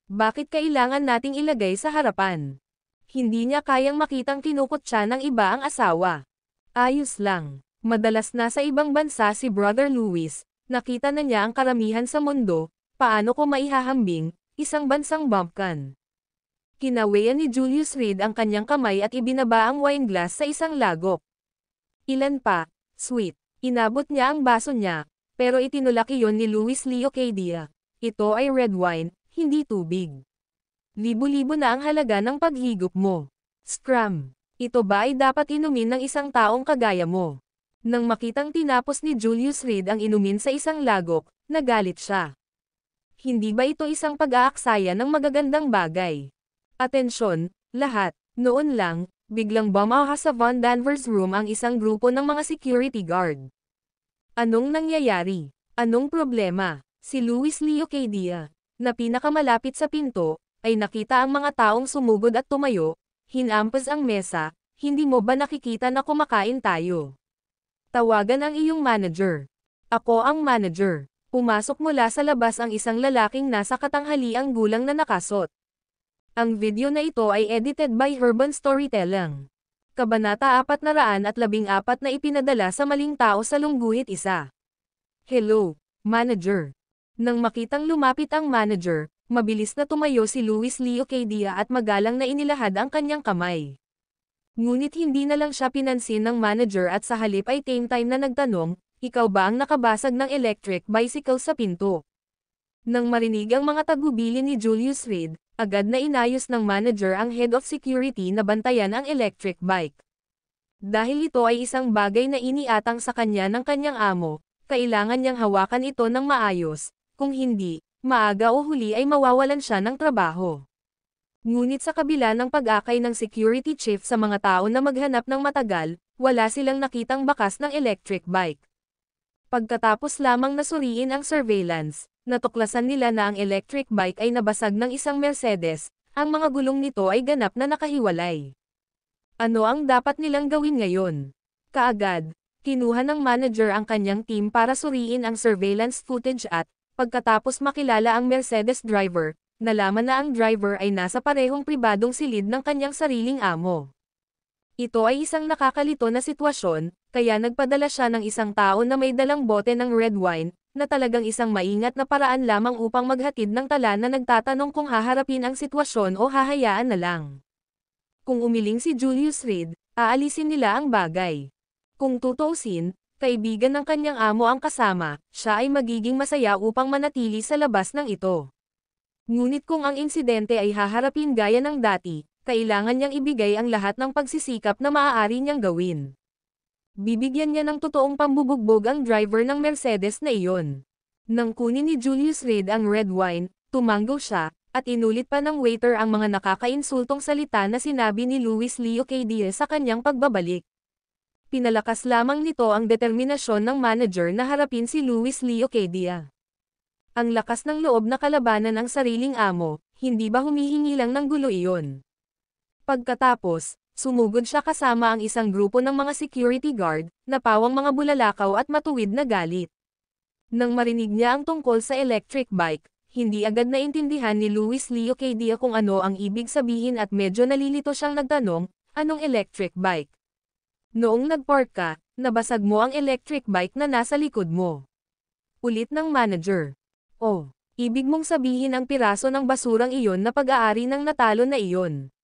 Bakit kailangan nating ilagay sa harapan? Hindi niya kayang makitang kinukutya ng iba ang asawa. Ayos lang. Madalas nasa ibang bansa si Brother Louis, nakita na niya ang karamihan sa mundo, paano ko maihahambing, isang bansang bumpkin. Kinawayan ni Julius Reed ang kanyang kamay at ibinaba ang wine glass sa isang lagok. Ilan pa, sweet. Inabot niya ang baso niya, pero itinulak iyon ni Luis Leo Cadia. Ito ay red wine, hindi tubig. Libo-libo na ang halaga ng paghigop mo. Scram. Ito ba ay dapat inumin ng isang taong kagaya mo? Nang makitang tinapos ni Julius Reed ang inumin sa isang lagok, nagalit siya. Hindi ba ito isang pag-aaksaya ng magagandang bagay? Atensyon, lahat. Noon lang, biglang bumaha sa Von Danvers room ang isang grupo ng mga security guard. Anong nangyayari? Anong problema? Si Luis Leo Cadia, na pinakamalapit sa pinto, ay nakita ang mga taong sumugod at tumayo. Hinampas ang mesa, hindi mo ba nakikita na kumakain tayo? Tawagan ang iyong manager. Ako ang manager. Pumasok mula sa labas ang isang lalaking nasa katanghaliang gulang na nakasot. Ang video na ito ay edited by Urban Storytelling. Kabanata 414 na ipinadala sa maling tao sa lungguhit isa. Hello, manager. Nang makitang lumapit ang manager, mabilis na tumayo si Luis Leo Cadia at magalang na inilahad ang kanyang kamay. Ngunit hindi na lang siya pinansin ng manager at sa halip ay time na nagtanong, ikaw ba ang nakabasag ng electric bicycle sa pinto? Nang marinig ang mga tagubilin ni Julius Reed, agad na inayos ng manager ang head of security na bantayan ang electric bike. Dahil ito ay isang bagay na iniatang sa kanya ng kanyang amo, kailangan niyang hawakan ito ng maayos, kung hindi, maaga o huli ay mawawalan siya ng trabaho. Ngunit sa kabila ng pag-akay ng security chief sa mga tao na maghanap ng matagal, wala silang nakitang bakas ng electric bike. Pagkatapos lamang nasuriin ang surveillance, natuklasan nila na ang electric bike ay nabasag ng isang Mercedes, ang mga gulong nito ay ganap na nakahiwalay. Ano ang dapat nilang gawin ngayon? Kaagad, kinuha ng manager ang kanyang team para suriin ang surveillance footage at, pagkatapos makilala ang Mercedes driver, nalaman na ang driver ay nasa parehong pribadong silid ng kanyang sariling amo. Ito ay isang nakakalito na sitwasyon, kaya nagpadala siya ng isang tao na may dalang bote ng red wine, na talagang isang maingat na paraan lamang upang maghatid ng tala na nagtatanong kung haharapin ang sitwasyon o hahayaan na lang. Kung umiling si Julius Reed, aalisin nila ang bagay. Kung tutuusin, kaibigan ng kanyang amo ang kasama, siya ay magiging masaya upang manatili sa labas ng ito. Ngunit kung ang insidente ay haharapin gaya ng dati, kailangan niyang ibigay ang lahat ng pagsisikap na maaari niyang gawin. Bibigyan niya ng totoong pambubugbog ang driver ng Mercedes na iyon. Nang kunin ni Julius Reed ang red wine, tumanggo siya, at inulit pa ng waiter ang mga nakakainsultong salita na sinabi ni Luis Leo Cadia sa kanyang pagbabalik. Pinalakas lamang nito ang determinasyon ng manager na harapin si Luis Leo Cadia. Ang lakas ng loob na kalabanan ang sariling amo, hindi ba humihingi lang ng gulo iyon? Pagkatapos, sumugod siya kasama ang isang grupo ng mga security guard, na pawang mga bulalakaw at matuwid na galit. Nang marinig niya ang tungkol sa electric bike, hindi agad naintindihan ni Luis Leo Cadia kung ano ang ibig sabihin at medyo nalilito siyang nagtanong, anong electric bike? Noong nagpark ka, nabasag mo ang electric bike na nasa likod mo. Ulit ng manager. Oh, ibig mong sabihin ang piraso ng basurang iyon na pag-aari ng natalo na iyon.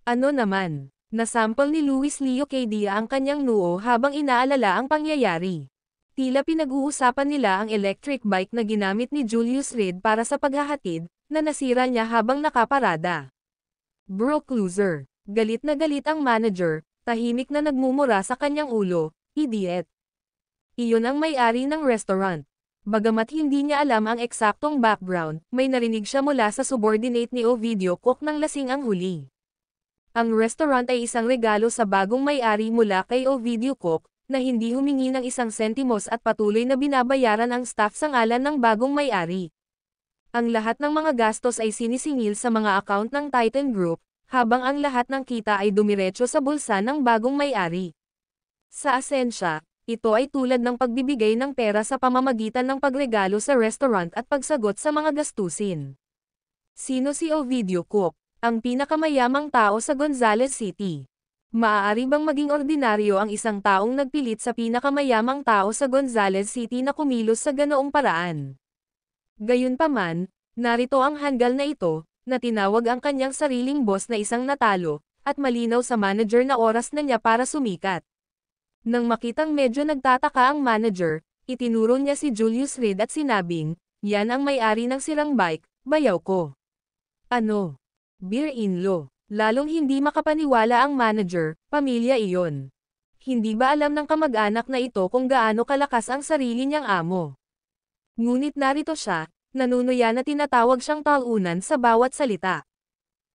Ano naman, nasample ni Luis Leo Cadia ang kanyang noo habang inaalala ang pangyayari. Tila pinag-uusapan nila ang electric bike na ginamit ni Julius Reed para sa paghahatid, na nasira niya habang nakaparada. Broke loser. Galit na galit ang manager, tahimik na nagmumura sa kanyang ulo, idiot. Iyon ang may-ari ng restaurant. Bagamat hindi niya alam ang eksaktong background, may narinig siya mula sa subordinate ni Ovidio Cook nang lasing ang huli. Ang restaurant ay isang regalo sa bagong may-ari mula kay Ovidio Cook, na hindi humingi ng isang sentimos at patuloy na binabayaran ang staff sa ngalan ng bagong may-ari. Ang lahat ng mga gastos ay sinisingil sa mga account ng Titan Group, habang ang lahat ng kita ay dumiretso sa bulsa ng bagong may-ari. Sa asensya, ito ay tulad ng pagbibigay ng pera sa pamamagitan ng pagregalo sa restaurant at pagsagot sa mga gastusin. Sino si Ovidio Cook? Ang pinakamayamang tao sa Gonzales City. Maaari bang maging ordinaryo ang isang taong nagpilit sa pinakamayamang tao sa Gonzales City na kumilos sa ganoong paraan? Gayunpaman, narito ang hanggal na ito, na tinawag ang kanyang sariling boss na isang natalo, at malinaw sa manager na oras na niya para sumikat. Nang makitang medyo nagtataka ang manager, itinuro niya si Julius Reed at sinabing, "Yan ang may-ari ng sirang bike, bayaw ko." Ano? Beer-in-law. Lalong hindi makapaniwala ang manager, pamilya iyon. Hindi ba alam ng kamag-anak na ito kung gaano kalakas ang sarili niyang amo? Ngunit narito siya, nanunuya na tinatawag siyang talunan sa bawat salita.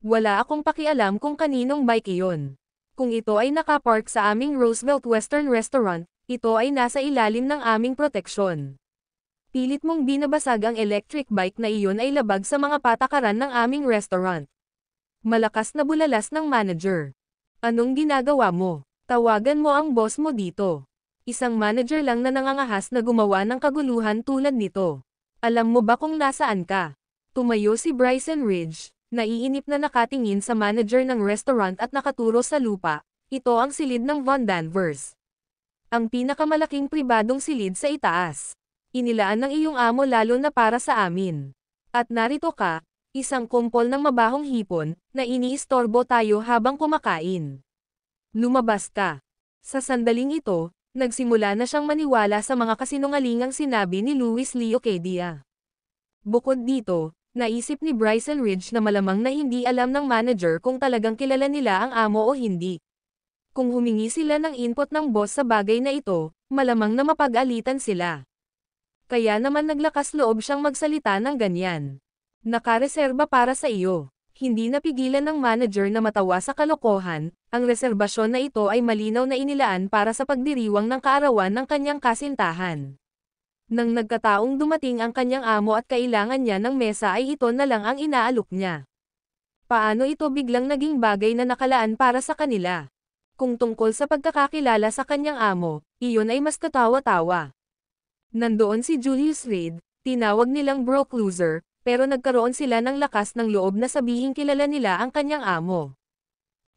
Wala akong pakialam kung kaninong bike iyon. Kung ito ay nakapark sa aming Roosevelt Western Restaurant, ito ay nasa ilalim ng aming proteksyon. Pilit mong binabasag ang electric bike na iyon ay labag sa mga patakaran ng aming restaurant. Malakas na bulalas ng manager. Anong ginagawa mo? Tawagan mo ang boss mo dito. Isang manager lang na nangangahas na gumawa ng kaguluhan tulad nito. Alam mo ba kung nasaan ka? Tumayo si Bryson Ridge, naiinip na nakatingin sa manager ng restaurant at nakaturo sa lupa. Ito ang silid ng Von Danvers. Ang pinakamalaking pribadong silid sa itaas. Inilaan ng iyong amo lalo na para sa amin. At narito ka, isang kumpol ng mabahong hipon, na iniistorbo tayo habang kumakain. Lumabas ka. Sa sandaling ito, nagsimula na siyang maniwala sa mga kasinungalingang sinabi ni Luis Leo Cadia. Bukod dito, naisip ni Bryson Ridge na malamang na hindi alam ng manager kung talagang kilala nila ang amo o hindi. Kung humingi sila ng input ng boss sa bagay na ito, malamang na mapag-alitan sila. Kaya naman naglakas loob siyang magsalita ng ganyan. Nakareserba para sa iyo. Hindi napigilan ng manager na matawa sa kalokohan, ang reserbasyon na ito ay malinaw na inilaan para sa pagdiriwang ng kaarawan ng kanyang kasintahan. Nang nagkataong dumating ang kanyang amo at kailangan niya ng mesa ay ito na lang ang inaalok niya. Paano ito biglang naging bagay na nakalaan para sa kanila? Kung tungkol sa pagkakakilala sa kanyang amo, iyon ay mas katawa-tawa. Nandoon si Julius Reed, tinawag nilang broke loser, pero nagkaroon sila ng lakas ng loob na sabihing kilala nila ang kanyang amo.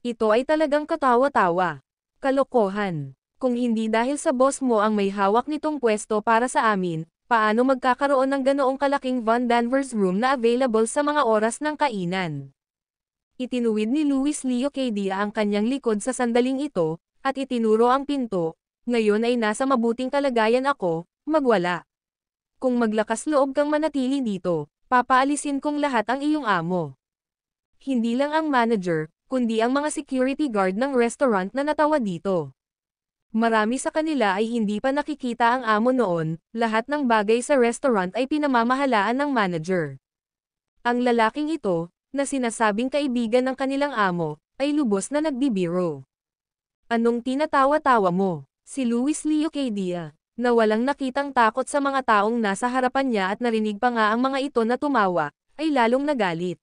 Ito ay talagang katawa-tawa. Kalokohan. Kung hindi dahil sa boss mo ang may hawak nitong pwesto para sa amin, paano magkakaroon ng ganoong kalaking Von Danvers room na available sa mga oras ng kainan? Itinuwid ni Luis Leo Cadia ang kanyang likod sa sandaling ito, at itinuro ang pinto. Ngayon ay nasa mabuting kalagayan ako, magwala. Kung maglakas loob kang manatili dito, papaalisin kong lahat ang iyong amo. Hindi lang ang manager, kundi ang mga security guard ng restaurant na natawa dito. Marami sa kanila ay hindi pa nakikita ang amo noon, lahat ng bagay sa restaurant ay pinamamahalaan ng manager. Ang lalaking ito, na sinasabing kaibigan ng kanilang amo, ay lubos na nagbibiro. Anong tinatawa-tawa mo? Si Luis Leo Cadia, na walang nakitang takot sa mga taong nasa harapan niya at narinig pa nga ang mga ito na tumawa, ay lalong nagalit.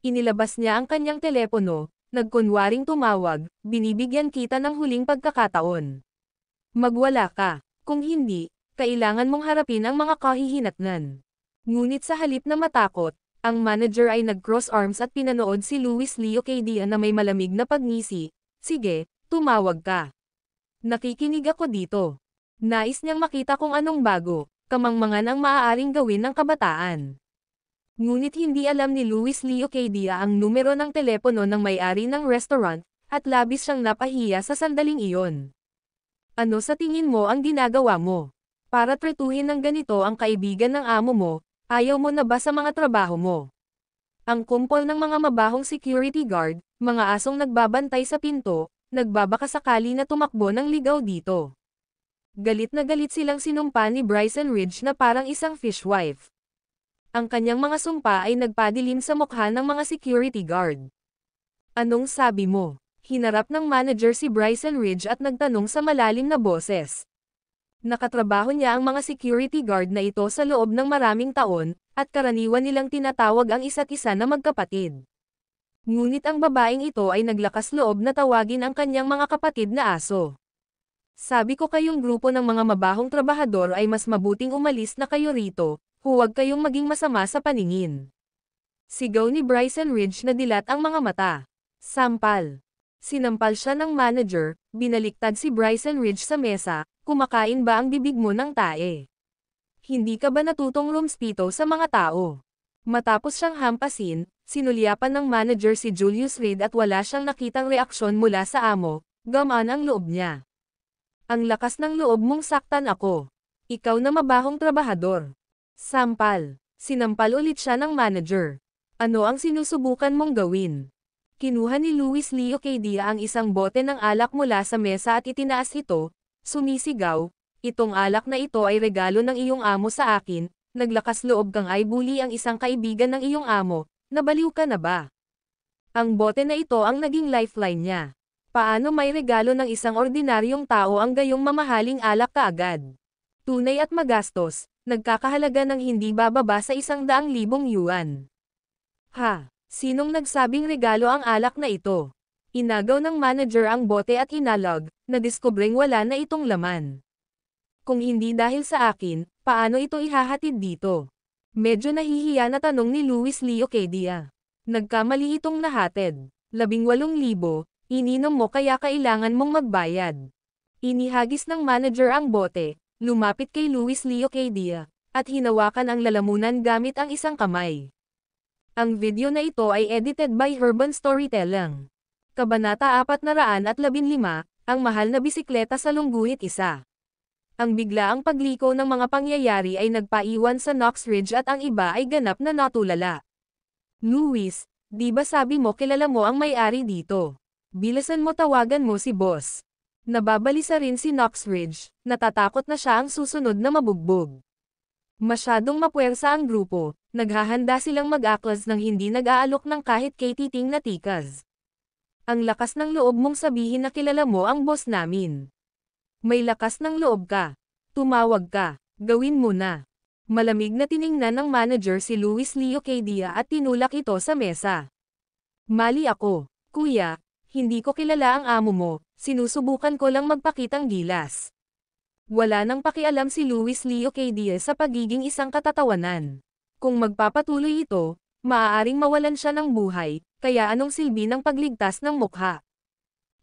Inilabas niya ang kanyang telepono, nagkunwaring tumawag, binibigyan kita ng huling pagkakataon. Magwala ka, kung hindi, kailangan mong harapin ang mga kahihinatnan. Ngunit sa halip na matakot, ang manager ay nag-cross arms at pinanood si Luis Leo Cadia na may malamig na pagngisi. Sige, tumawag ka. Nakikinig ako dito. Nais niyang makita kung anong bago, kamangmangan ang maaaring gawin ng kabataan. Ngunit hindi alam ni Luis Leo Cadia ang numero ng telepono ng may-ari ng restaurant, at labis siyang napahiya sa sandaling iyon. Ano sa tingin mo ang ginagawa mo? Para tretuhin ng ganito ang kaibigan ng amo mo, ayaw mo na ba sa mga trabaho mo? Ang kumpol ng mga mabahong security guard, mga asong nagbabantay sa pinto, nagbabaka sakali na tumakbo ng ligaw dito. Galit na galit silang sinumpa ni Bryson Ridge na parang isang fishwife. Ang kanyang mga sumpa ay nagpadilim sa mukha ng mga security guard. Anong sabi mo? Hinarap ng manager si Bryson Ridge at nagtanong sa malalim na boses. Nakatrabaho niya ang mga security guard na ito sa loob ng maraming taon, at karaniwan nilang tinatawag ang isa't isa na magkapatid. Ngunit ang babaeng ito ay naglakas loob na tawagin ang kanyang mga kapatid na aso. Sabi ko kayong grupo ng mga mabahong trabahador ay mas mabuting umalis na kayo rito, huwag kayong maging masama sa paningin. Sigaw ni Bryson Ridge na dilat ang mga mata. Sampal. Sinampal siya ng manager, binaliktad si Bryson Ridge sa mesa, kumakain ba ang bibig mo ng tae? Hindi ka ba natutong rumspito sa mga tao? Matapos siyang hampasin, sinulyapan ng manager si Julius Reed at wala siyang nakitang reaksyon mula sa amo, gamaan ang loob niya. Ang lakas ng loob mong saktan ako. Ikaw na mabahong trabahador. Sampal. Sinampal ulit siya ng manager. Ano ang sinusubukan mong gawin? Kinuha ni Luis Leo Cadia ang isang bote ng alak mula sa mesa at itinaas ito, sumisigaw, itong alak na ito ay regalo ng iyong amo sa akin, naglakas loob kang ay bully ang isang kaibigan ng iyong amo, nabaliw ka na ba? Ang bote na ito ang naging lifeline niya. Paano may regalo ng isang ordinaryong tao ang gayong mamahaling alak kaagad? Tunay at magastos, nagkakahalaga ng hindi bababa sa 100,000 yuan. Ha? Sinong nagsabing regalo ang alak na ito? Inagaw ng manager ang bote at inalog, nadiskubreng wala na itong laman. Kung hindi dahil sa akin, paano ito ihahatid dito? Medyo nahihiya na tanong ni Luis Leo Cadia. Nagkamali itong nahatid. 18,000, ininom mo kaya kailangan mong magbayad. Inihagis ng manager ang bote, lumapit kay Luis Leo Cadia, at hinawakan ang lalamunan gamit ang isang kamay. Ang video na ito ay edited by Urban Storytelling. Kabanata 415, ang mahal na bisikleta sa lungguhit isa. Ang biglaang pagliko ng mga pangyayari ay nagpaiwan sa Knox Ridge at ang iba ay ganap na natulala. Luis, di ba sabi mo kilala mo ang may-ari dito? Bilisan mo tawagan mo si boss. Nababalisa rin si Knox Ridge, natatakot na siya ang susunod na mabugbog. Masyadong mapuwersa ang grupo, naghahanda silang mag-aklas ng hindi nag-aalok ng kahit kay titing na tikas. Ang lakas ng loob mong sabihin na kilala mo ang boss namin. May lakas ng loob ka. Tumawag ka, gawin mo na. Malamig na tiningnan ng manager si Luis Leo Cadia at tinulak ito sa mesa. Mali ako, kuya, hindi ko kilala ang amo mo, sinusubukan ko lang magpakitang gilas. Wala nang pakialam si Luis Leo Cadia sa pagiging isang katatawanan. Kung magpapatuloy ito, maaaring mawalan siya ng buhay, kaya anong silbi ng pagligtas ng mukha?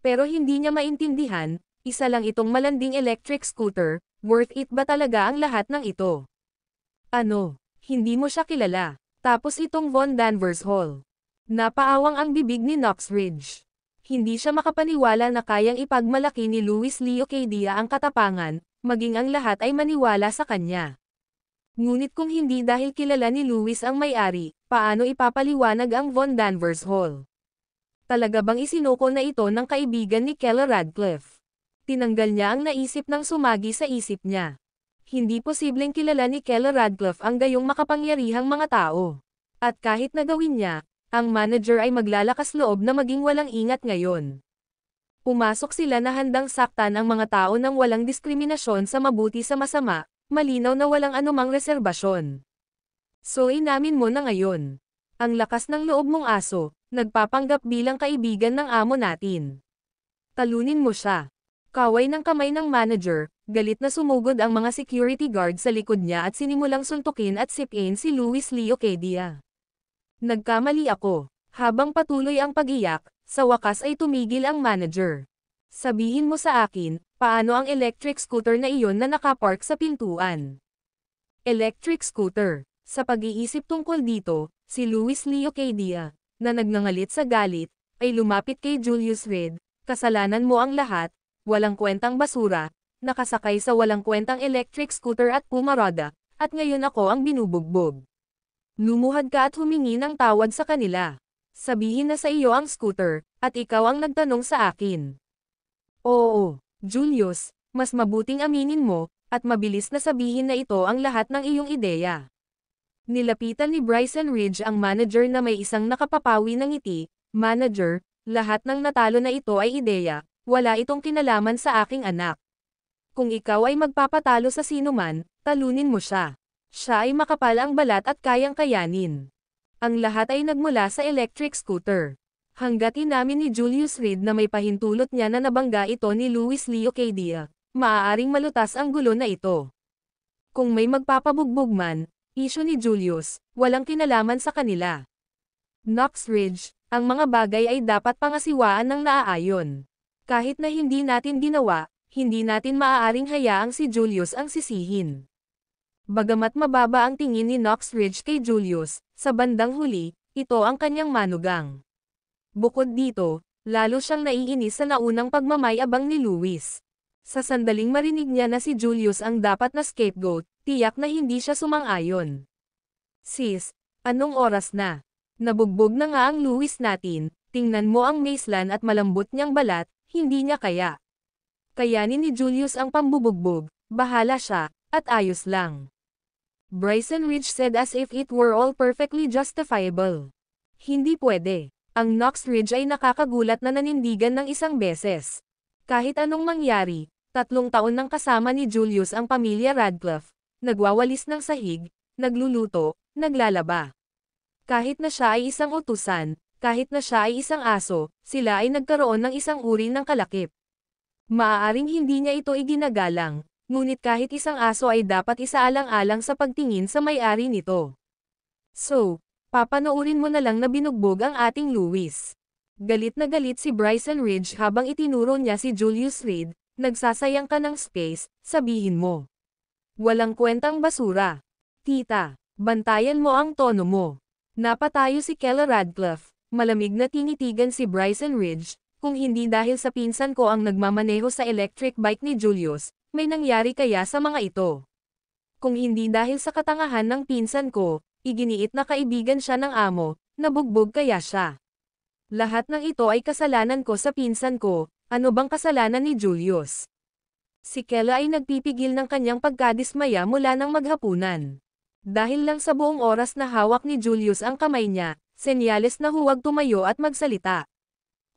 Pero hindi niya maintindihan, isa lang itong malanding electric scooter, worth it ba talaga ang lahat ng ito? Ano? Hindi mo siya kilala. Tapos itong Von Danvers Hall. Napaawang ang bibig ni Knox Ridge. Hindi siya makapaniwala na kayang ipagmalaki ni Luis Leo Cadia ang katapangan, maging ang lahat ay maniwala sa kanya. Ngunit kung hindi dahil kilala ni Luis ang may-ari, paano ipapaliwanag ang Von Danvers Hall? Talaga bang isinuko na ito ng kaibigan ni Keller Radcliffe? Tinanggal niya ang naisip ng sumagi sa isip niya. Hindi posibleng kilala ni Keller Radcliffe ang gayong makapangyarihang mga tao. At kahit nagawin niya, ang manager ay maglalakas loob na maging walang ingat ngayon. Pumasok sila na handang saktan ang mga tao ng walang diskriminasyon sa mabuti sa masama, malinaw na walang anumang reserbasyon. So inamin mo na ngayon. Ang lakas ng loob mong aso, nagpapanggap bilang kaibigan ng amo natin. Talunin mo siya. Kaway ng kamay ng manager, galit na sumugod ang mga security guard sa likod niya at sinimulang suntukin at sipin si Luis Leo Cadia. Nagkamali ako. Habang patuloy ang pag-iyak, sa wakas ay tumigil ang manager. Sabihin mo sa akin, paano ang electric scooter na iyon na nakapark sa pintuan? Electric scooter. Sa pag-iisip tungkol dito, si Luis Leo Cadia, na nagngangalit sa galit, ay lumapit kay Julius Reed, kasalanan mo ang lahat, walang kwentang basura, nakasakay sa walang kwentang electric scooter at pumaroda, at ngayon ako ang binubugbog. Lumuhad ka at humingi ng tawad sa kanila. Sabihin na sa iyo ang scooter, at ikaw ang nagtanong sa akin. Oo, Julius, mas mabuting aminin mo, at mabilis na sabihin na ito ang lahat ng iyong ideya. Nilapitan ni Bryson Ridge ang manager na may isang nakapapawi ng ngiti. Manager, Lahat ng natalo na ito ay ideya, wala itong kinalaman sa aking anak. Kung ikaw ay magpapatalo sa sinuman, talunin mo siya. Siya ay makapal ang balat at kayang kayanin. Ang lahat ay nagmula sa electric scooter. Hanggat inamin ni Julius Reed na may pahintulot niya na nabangga ito ni Luis Leo Cadia, maaaring malutas ang gulo na ito. Kung may magpapabugbog man, isyu ni Julius, walang kinalaman sa kanila. Knox Ridge, ang mga bagay ay dapat pangasiwaan ng naaayon. Kahit na hindi natin ginawa, hindi natin maaaring hayaang si Julius ang sisihin. Bagamat mababa ang tingin ni Knox Ridge kay Julius, sa bandang huli, ito ang kanyang manugang. Bukod dito, lalo siyang naiinis sa naunang pagmamayabang ni Luis. Sa sandaling marinig niya na si Julius ang dapat na scapegoat, tiyak na hindi siya sumang-ayon. Sis, anong oras na? Nabugbog na nga ang Luis natin, tingnan mo ang macelan at malambot niyang balat, hindi niya kaya. Kayanin ni Julius ang pambubugbog, bahala siya, at ayos lang. Bryson Ridge said as if it were all perfectly justifiable. Hindi pwede. Ang Knox Ridge ay nakakagulat na nanindigan ng isang beses. Kahit anong mangyari, 3 taon nang kasama ni Julius ang pamilya Radcliffe, nagwawalis ng sahig, nagluluto, naglalaba. Kahit na siya ay isang utusan, kahit na siya ay isang aso, sila ay nagkaroon ng isang uri ng kalakip. Maaaring hindi niya ito iginagalang, ngunit kahit isang aso ay dapat isaalang-alang sa pagtingin sa may-ari nito. So, papanoorin mo na lang na binugbog ang ating Luis. Galit na galit si Bryson Ridge habang itinuro niya si Julius Reed, nagsasayang ka ng space, sabihin mo. Walang kwentang basura. Tita, bantayan mo ang tono mo. Napatayo si Kella Radcliffe, malamig na tinitigan si Bryson Ridge, kung hindi dahil sa pinsan ko ang nagmamaneho sa electric bike ni Julius, may nangyari kaya sa mga ito. Kung hindi dahil sa katangahan ng pinsan ko, iginiit na kaibigan siya ng amo, nabugbog kaya siya. Lahat ng ito ay kasalanan ko sa pinsan ko, ano bang kasalanan ni Julius? Si Kella ay nagpipigil ng kanyang pagkadismaya mula ng maghapunan. Dahil lang sa buong oras na hawak ni Julius ang kamay niya, senyales na huwag tumayo at magsalita.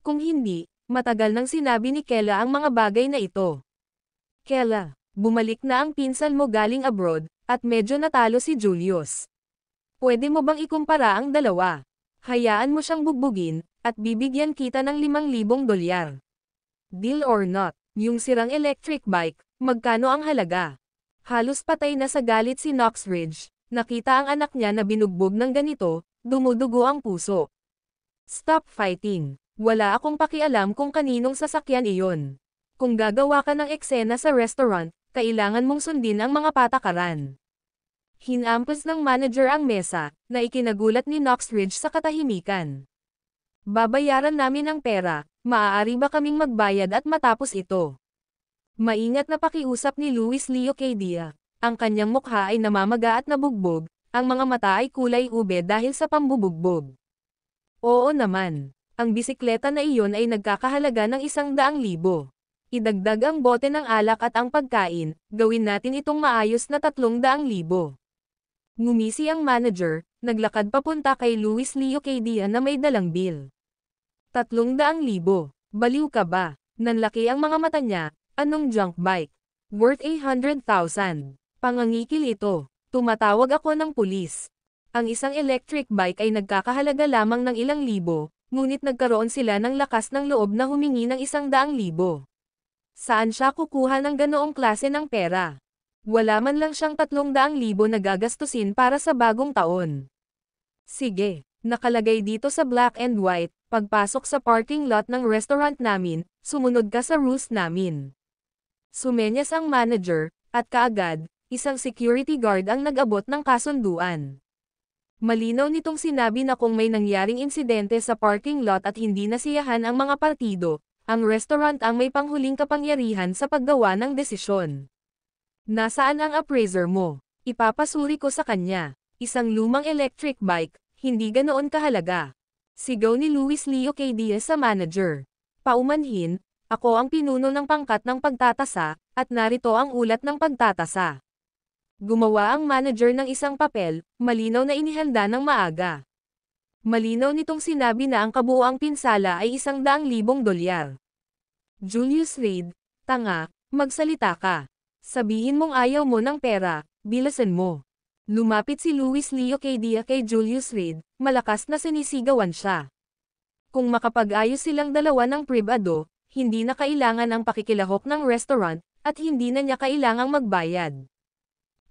Kung hindi, matagal nang sinabi ni Kella ang mga bagay na ito. Kella, bumalik na ang pinsan mo galing abroad, at medyo natalo si Julius. Pwede mo bang ikumpara ang dalawa? Hayaan mo siyang bugbugin, at bibigyan kita ng $5,000. Deal or not, yung sirang electric bike, magkano ang halaga? Halos patay na sa galit si Knox Ridge, nakita ang anak niya na binugbog ng ganito, dumudugo ang puso. Stop fighting. Wala akong pakialam kung kaninong sasakyan iyon. Kung gagawa ka ng eksena sa restaurant, kailangan mong sundin ang mga patakaran. Hinampas ng manager ang mesa, na ikinagulat ni Knox Ridge sa katahimikan. Babayaran namin ang pera, maaari ba kaming magbayad at matapos ito? Maingat na pakiusap ni Luis Leo Cadia. Ang kanyang mukha ay namamaga at nabugbog, ang mga mata ay kulay ube dahil sa pambubugbog. Oo naman, ang bisikleta na iyon ay nagkakahalaga ng $100,000. Idagdag ang bote ng alak at ang pagkain, gawin natin itong maayos na $300,000. Ngumisi ang manager, naglakad papunta kay Luis Leo Cadia na may dalang bill. $300,000, baliw ka ba? Nanlaki ang mga mata niya, anong junk bike? Worth $100,000. Pangangikil ito, tumatawag ako ng pulis. Ang isang electric bike ay nagkakahalaga lamang ng ilang libo, ngunit nagkaroon sila ng lakas ng loob na humingi ng $100,000. Saan siya kukuha ng ganoong klase ng pera? Wala man lang siyang $300,000 na gagastusin para sa bagong taon. Sige, nakalagay dito sa black and white, pagpasok sa parking lot ng restaurant namin, sumunod ka sa rules namin. Sumenyas ang manager, at kaagad, isang security guard ang nag-abot ng kasunduan. Malinaw nitong sinabi na kung may nangyaring insidente sa parking lot at hindi nasiyahan ang mga partido, ang restaurant ang may panghuling kapangyarihan sa paggawa ng desisyon. Nasaan ang appraiser mo? Ipapasuri ko sa kanya. Isang lumang electric bike, hindi ganoon kahalaga. Sigaw ni Luis Leo Cadia sa manager. Paumanhin, ako ang pinuno ng pangkat ng pagtatasa, at narito ang ulat ng pagtatasa. Gumawa ang manager ng isang papel, malinaw na inihanda ng maaga. Malinaw nitong sinabi na ang kabuuang pinsala ay $100,000. Julius Reed, tanga, magsalita ka. Sabihin mong ayaw mo ng pera, bilasan mo. Lumapit si Luis Leo Quezada kay Julius Reed, malakas na sinisigawan siya. Kung makapag-ayos silang dalawa ng pribado, hindi na kailangan ang pakikilahok ng restaurant, at hindi na niya kailangang magbayad.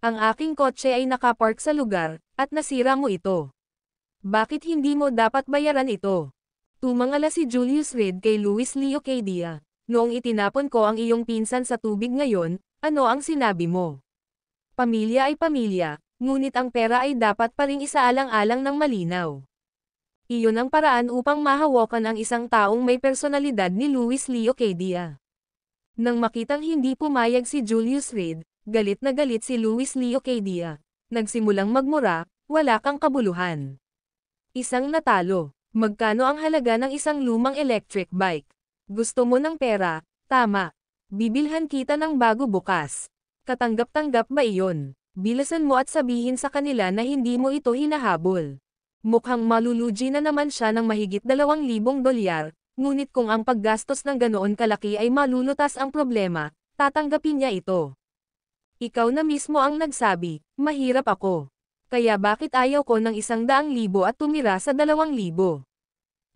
Ang aking kotse ay nakapark sa lugar, at nasira mo ito. Bakit hindi mo dapat bayaran ito? Tumangala si Julius Reed kay Luis Leo Quezada. Noong itinapon ko ang iyong pinsan sa tubig ngayon, ano ang sinabi mo? Pamilya ay pamilya, ngunit ang pera ay dapat pa ring isaalang-alang ng malinaw. Iyon ang paraan upang mahawakan ang isang taong may personalidad ni Luis Leo Quezada. Nang makitang hindi pumayag si Julius Reed, galit na galit si Luis Leo Quezada. Nagsimulang magmura, wala kang kabuluhan. Isang natalo. Magkano ang halaga ng isang lumang electric bike? Gusto mo ng pera? Tama. Bibilhan kita ng bago bukas. Katanggap-tanggap ba iyon? Bilasan mo at sabihin sa kanila na hindi mo ito hinahabol. Mukhang malulugi na naman siya ng mahigit $2,000, ngunit kung ang paggastos ng ganoon kalaki ay malulutas ang problema, tatanggapin niya ito. Ikaw na mismo ang nagsabi, mahirap ako. Kaya bakit ayaw ko ng $100,000 at tumira sa $2,000?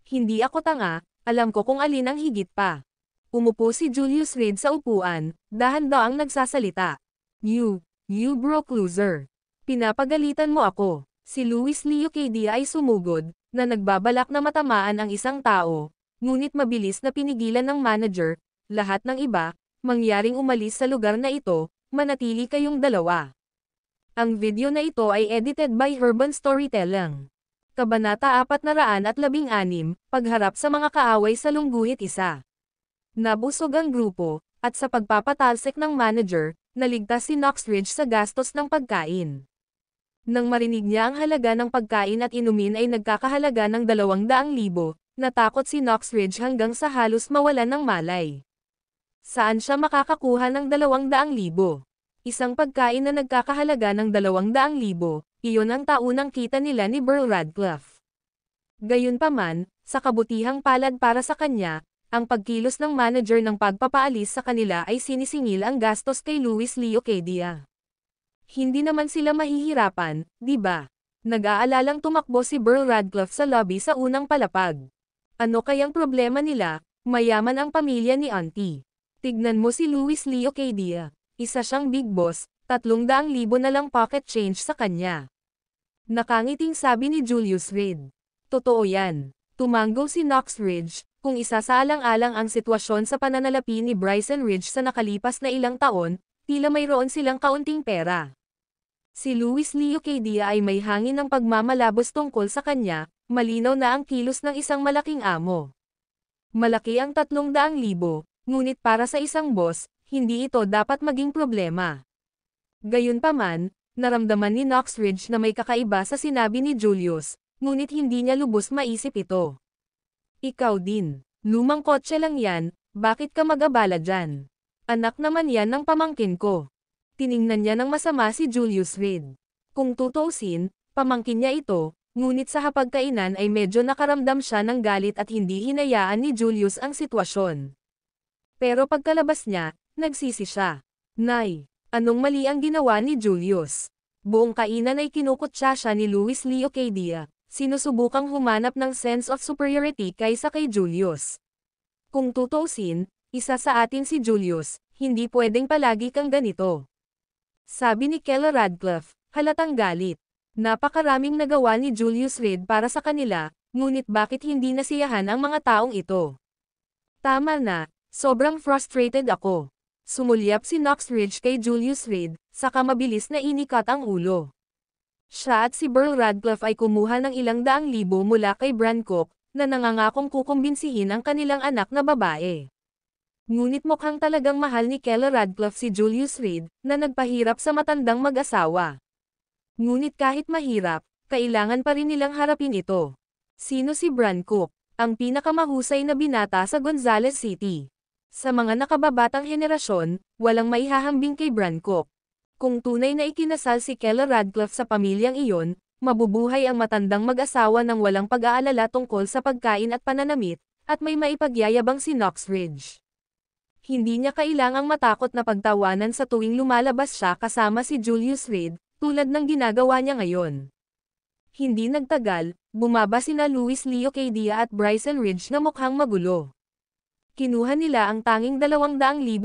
Hindi ako tanga, alam ko kung alin ang higit pa. Umupo si Julius Reed sa upuan, dahan-daang nagsasalita. You broke loser. Pinapagalitan mo ako. Si Luis Leo Quezada ay sumugod, na nagbabalak na matamaan ang isang tao, ngunit mabilis na pinigilan ng manager, lahat ng iba, mangyaring umalis sa lugar na ito, manatili kayong dalawa. Ang video na ito ay edited by Urban Storytelling. Kabanata 416, pagharap sa mga kaaway sa lungguhit isa. Nabusog ang grupo, at sa pagpapatalsik ng manager, naligtas si Knoxridge sa gastos ng pagkain. Nang marinig niya ang halaga ng pagkain at inumin ay nagkakahalaga ng $200,000, natakot si Knoxridge hanggang sa halos mawalan ng malay. Saan siya makakakuha ng $200,000? Isang pagkain na nagkakahalaga ng $200,000, iyon ang taunang kita nila ni Burl Radcliffe. Gayunpaman, sa kabutihang palad para sa kanya, ang pagkilos ng manager ng pagpapaalis sa kanila ay sinisingil ang gastos kay Luis Leo Quezada. Hindi naman sila mahihirapan, di ba? Nag-aalalang tumakbo si Burl Radcliffe sa lobby sa unang palapag. Ano kayang problema nila? Mayaman ang pamilya ni Auntie. Tignan mo si Luis Leo Quezada. Isa siyang big boss, 300,000 na lang pocket change sa kanya. Nakangiting sabi ni Julius Reed. Totoo yan. Tumanggo si Knoxridge, kung isa sa alang-alang ang sitwasyon sa pananalapi ni Bryson Ridge sa nakalipas na ilang taon, tila mayroon silang kaunting pera. Si Luis Leo Quezada ay may hangin ng pagmamalabos tungkol sa kanya, malinaw na ang kilos ng isang malaking amo. Malaki ang 300,000, ngunit para sa isang boss, hindi ito dapat maging problema. Gayunpaman, naramdaman ni Knoxridge na may kakaiba sa sinabi ni Julius, ngunit hindi niya lubos maisip ito. Ikaw din, lumang kotse lang yan, bakit ka mag-abala dyan? Anak naman yan ng pamangkin ko. Tiningnan niya ng masama si Julius Reed. Kung tutuusin, pamangkin niya ito, ngunit sa hapagkainan ay medyo nakaramdam siya ng galit at hindi hinayaan ni Julius ang sitwasyon. Pero pagkalabas niya, nagsisi siya. Nay, anong mali ang ginawa ni Julius? Buong kainan ay kinukutsa siya ni Luis Leo Quezada, sinusubukang humanap ng sense of superiority kaysa kay Julius. Kung tutuusin, isa sa atin si Julius, hindi pwedeng palagi kang ganito. Sabi ni Keller Radcliffe, halatang galit. Napakaraming nagawa ni Julius Reed para sa kanila, ngunit bakit hindi nasiyahan ang mga taong ito? Tama na, sobrang frustrated ako. Sumulyap si Knoxridge kay Julius Reed, saka mabilis na inikat ang ulo. Siya at si Burl Radcliffe ay kumuha ng $200,000 mula kay Bran Cook, na nangangakong kukumbinsihin ang kanilang anak na babae. Ngunit mukhang talagang mahal ni Keller Radcliffe si Julius Reed, na nagpahirap sa matandang mag-asawa. Ngunit kahit mahirap, kailangan pa rin nilang harapin ito. Sino si Bran Cook? Ang pinakamahusay na binata sa Gonzales City. Sa mga nakababatang henerasyon, walang maihahambing kay Bran Cook. Kung tunay na ikinasal si Keller Radcliffe sa pamilyang iyon, Mabubuhay ang matandang mag-asawa ng walang pag-aalala tungkol sa pagkain at pananamit, at may maipagyayabang si Knox Ridge. Hindi niya kailangang matakot na pagtawanan sa tuwing lumalabas siya kasama si Julius Reed, tulad ng ginagawa niya ngayon. Hindi nagtagal, bumaba sina Luis Leo Cadia at Bryson Ridge na mukhang magulo. Kinuha nila ang tanging 200,000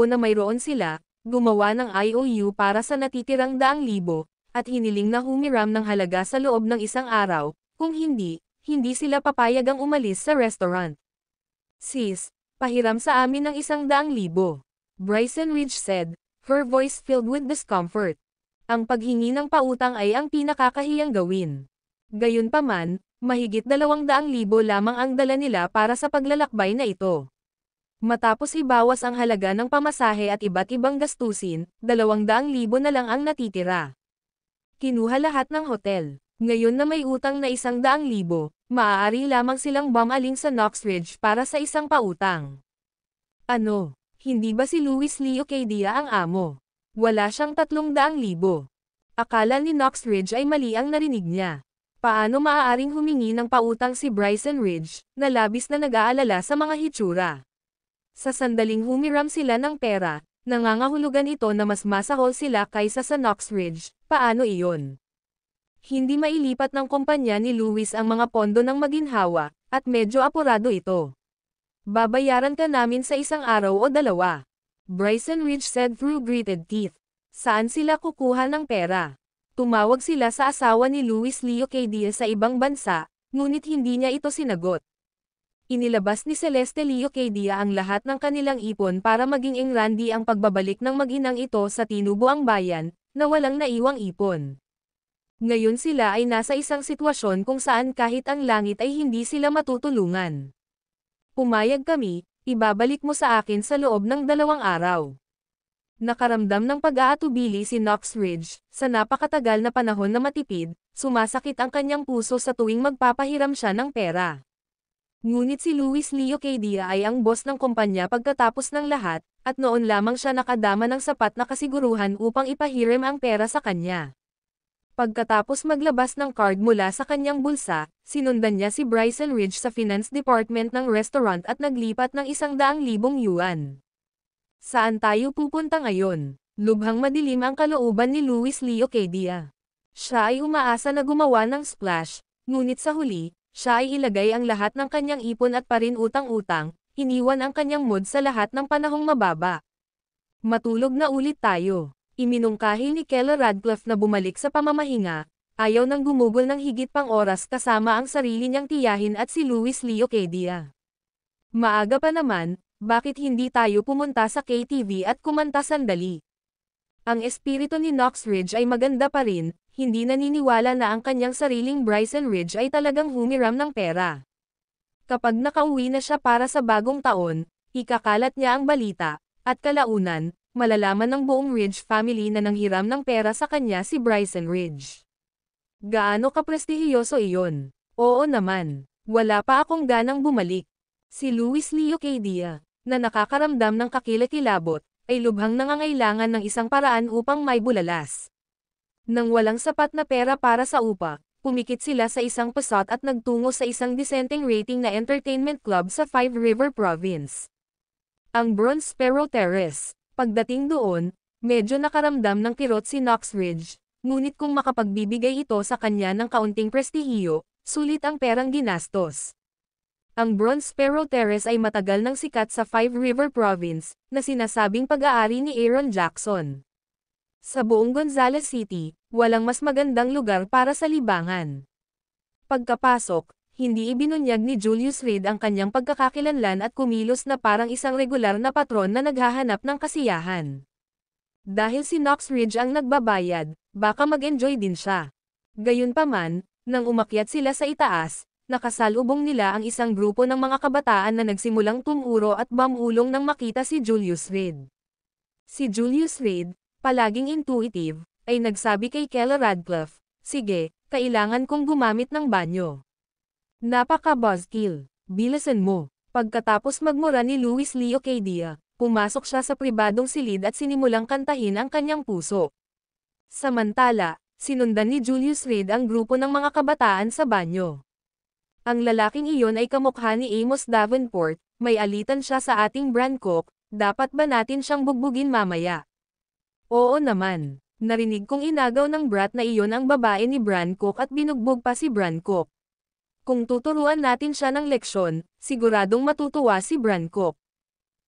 na mayroon sila, gumawa ng IOU para sa natitirang 100,000, at hiniling na humiram ng halaga sa loob ng isang araw, kung hindi, hindi sila papayagang umalis sa restaurant. "Sis, pahiram sa amin ng 100,000. Bryson Ridge said, her voice filled with discomfort. Ang paghingi ng pautang ay ang pinakakahiyang gawin. Gayunpaman, mahigit 200,000 lamang ang dala nila para sa paglalakbay na ito. Matapos ibawas ang halaga ng pamasahe at iba't ibang gastusin, 200,000 na lang ang natitira. Kinuha lahat ng hotel. Ngayon na may utang na 100,000, maaari lamang silang bumaling sa Knox Ridge para sa isang pautang. Ano, hindi ba si Luis Leo Cadia ang amo? Wala siyang 300,000. Akala ni Knox Ridge ay mali ang narinig niya. Paano maaaring humingi ng pautang si Bryson Ridge, na labis na nag-aalala sa mga hitsura? Sa sandaling humiram sila ng pera, nangangahulugan ito na mas masahol sila kaysa sa Knox Ridge. Paano iyon? Hindi mailipat ng kumpanya ni Luis ang mga pondo ng maginhawa, at medyo apurado ito. Babayaran ka namin sa isang araw o dalawa. Bryson Ridge said through gritted teeth. Saan sila kukuha ng pera? Tumawag sila sa asawa ni Luis Leo Cadia sa ibang bansa, ngunit hindi niya ito sinagot. Inilabas ni Celeste Leo Cadia ang lahat ng kanilang ipon para maging engrandi ang pagbabalik ng mag-inang ito sa tinubuang bayan, na walang naiwang ipon. Ngayon sila ay nasa isang sitwasyon kung saan kahit ang langit ay hindi sila matutulungan. Pumayag kami, ibabalik mo sa akin sa loob ng 2 araw. Nakaramdam ng pag-aatubili si Knox Ridge, sa napakatagal na panahon na matipid, sumasakit ang kanyang puso sa tuwing magpapahiram siya ng pera. Ngunit si Luis Leo Cadia ay ang boss ng kumpanya pagkatapos ng lahat, at noon lamang siya nakadama ng sapat na kasiguruhan upang ipahiram ang pera sa kanya. Pagkatapos maglabas ng card mula sa kanyang bulsa, sinundan niya si Bryson Ridge sa finance department ng restaurant at naglipat ng 100,000 yuan. Saan tayo pupunta ngayon? Lubhang madilim ang kalooban ni Luis Leo Cadia. Siya ay umaasa na gumawa ng splash, ngunit sa huli, siya ay ilagay ang lahat ng kanyang ipon at parin utang-utang, iniwan ang kanyang mood sa lahat ng panahong mababa. Matulog na ulit tayo. Iminungkahi ni Keller Radcliffe na bumalik sa pamamahinga, ayaw nang gumugol ng higit pang oras kasama ang sarili niyang tiyahin at si Luis Leo Cadia. Maaga pa naman, bakit hindi tayo pumunta sa KTV at kumanta sandali? Ang espiritu ni Knox Ridge ay maganda pa rin, hindi naniniwala na ang kanyang sariling Bryson Ridge ay talagang humiram ng pera. Kapag nakauwi na siya para sa bagong taon, ikakalat niya ang balita, at kalaunan, malalaman ng buong Ridge family na nanghiram ng pera sa kanya si Bryson Ridge. Gaano kaprestihiyoso iyon? Oo naman, wala pa akong ganang bumalik. Si Luis Leo Cadia, na nakakaramdam ng kakilakilabot, ay lubhang nangangailangan ng isang paraan upang may bulalas. Nang walang sapat na pera para sa upa, pumikit sila sa isang pasot at nagtungo sa isang disenteng rating na entertainment club sa Five River Province. Ang Bronze Sparrow Terrace. Pagdating doon, medyo nakaramdam ng kirot si Knox Ridge, ngunit kung makapagbibigay ito sa kanya ng kaunting prestihiyo, sulit ang perang ginastos. Ang Bronze Sparrow Terrace ay matagal nang sikat sa Five River Province, na sinasabing pag-aari ni Aaron Jackson. Sa buong Gonzales City, walang mas magandang lugar para sa libangan. Pagkapasok, hindi ibinunyag ni Julius Reed ang kanyang pagkakakilanlan at kumilos na parang isang regular na patron na naghahanap ng kasiyahan. Dahil si Knox Ridge ang nagbabayad, baka mag-enjoy din siya. Gayunpaman, nang umakyat sila sa itaas, nakasalubong nila ang isang grupo ng mga kabataan na nagsimulang tumuro at mamulong nang makita si Julius Reed. Si Julius Reed, palaging intuitive, ay nagsabi kay Keller Radcliffe, "Sige, kailangan kong gumamit ng banyo." Napaka-buzzkill, bilisan mo. Pagkatapos magmura ni Luis Leo Cadia, pumasok siya sa pribadong silid at sinimulang kantahin ang kanyang puso. Samantala, Sinundan ni Julius Reed ang grupo ng mga kabataan sa banyo. Ang lalaking iyon ay kamukha ni Amos Davenport, may alitan siya sa ating Brancock, dapat ba natin siyang bugbugin mamaya? Oo naman. Narinig kong inagaw ng brat na iyon ang babae ni Brancock at binugbog pa si Brancock. Kung tuturuan natin siya ng leksyon, siguradong matutuwa si Brancock.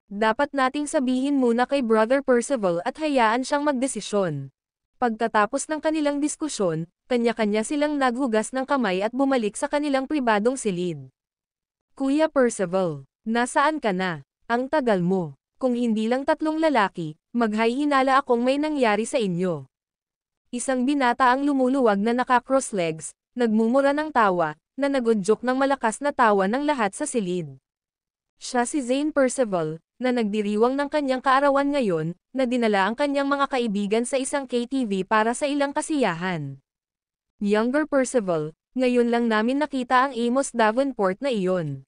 Dapat nating sabihin muna kay Brother Percival at hayaan siyang magdesisyon. Pagkatapos ng kanilang diskusyon, kanya-kanya silang naghugas ng kamay at bumalik sa kanilang pribadong silid. Kuya Percival, nasaan ka na? Ang tagal mo. Kung hindi lang tatlong lalaki, maghay-hinala akong may nangyari sa inyo. Isang binata ang lumuluwag na naka-cross legs, nagmumura ng tawa, na nagudyok ng malakas na tawa ng lahat sa silid. Siya si Zane Percival, na nagdiriwang ng kanyang kaarawan ngayon, na dinala ang kanyang mga kaibigan sa isang KTV para sa ilang kasiyahan. Younger Percival, ngayon lang namin nakita ang Amos Davenport na iyon.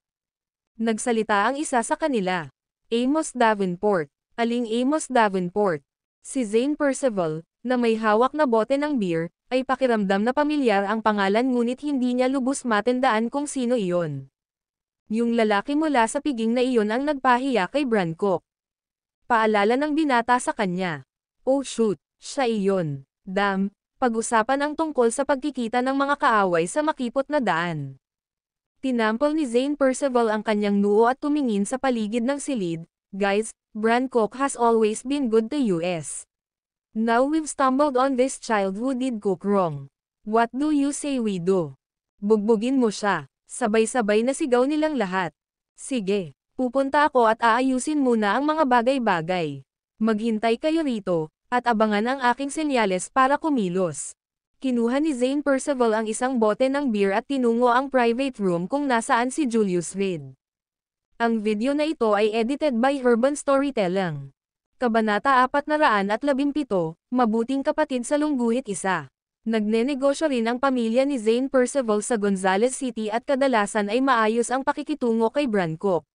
Nagsalita ang isa sa kanila. Amos Davenport. Aling Amos Davenport? Si Zane Percival, na may hawak na bote ng beer, ay pakiramdam na pamilyar ang pangalan ngunit hindi niya lubos matandaan kung sino iyon. Yung lalaki mula sa piging na iyon ang nagpahiya kay Brancock. Paalala ng binata sa kanya. Oh shoot, siya iyon. Damn, pag-usapan ang tungkol sa pagkikita ng mga kaaway sa makipot na daan. Tinampol ni Zane Percival ang kanyang noo at tumingin sa paligid ng silid. Guys, Brancock has always been good to us. Now we've stumbled on this child who did cook wrong. What do you say we do? Bugbugin mo siya. Sabay-sabay na sigaw nilang lahat. Sige, pupunta ako at aayusin muna ang mga bagay-bagay. Maghintay kayo rito, at abangan ang aking senyales para kumilos. Kinuha ni Zane Percival ang isang bote ng beer at tinungo ang private room kung nasaan si Julius Reed. Ang video na ito ay edited by Urban Storytelling. Kabanata 417, Mabuting Kapatid sa Lungguhit Isa. Nagnenegosyo rin ang pamilya ni Zane Percival sa Gonzales City at kadalasan ay maayos ang pakikitungo kay Brancock.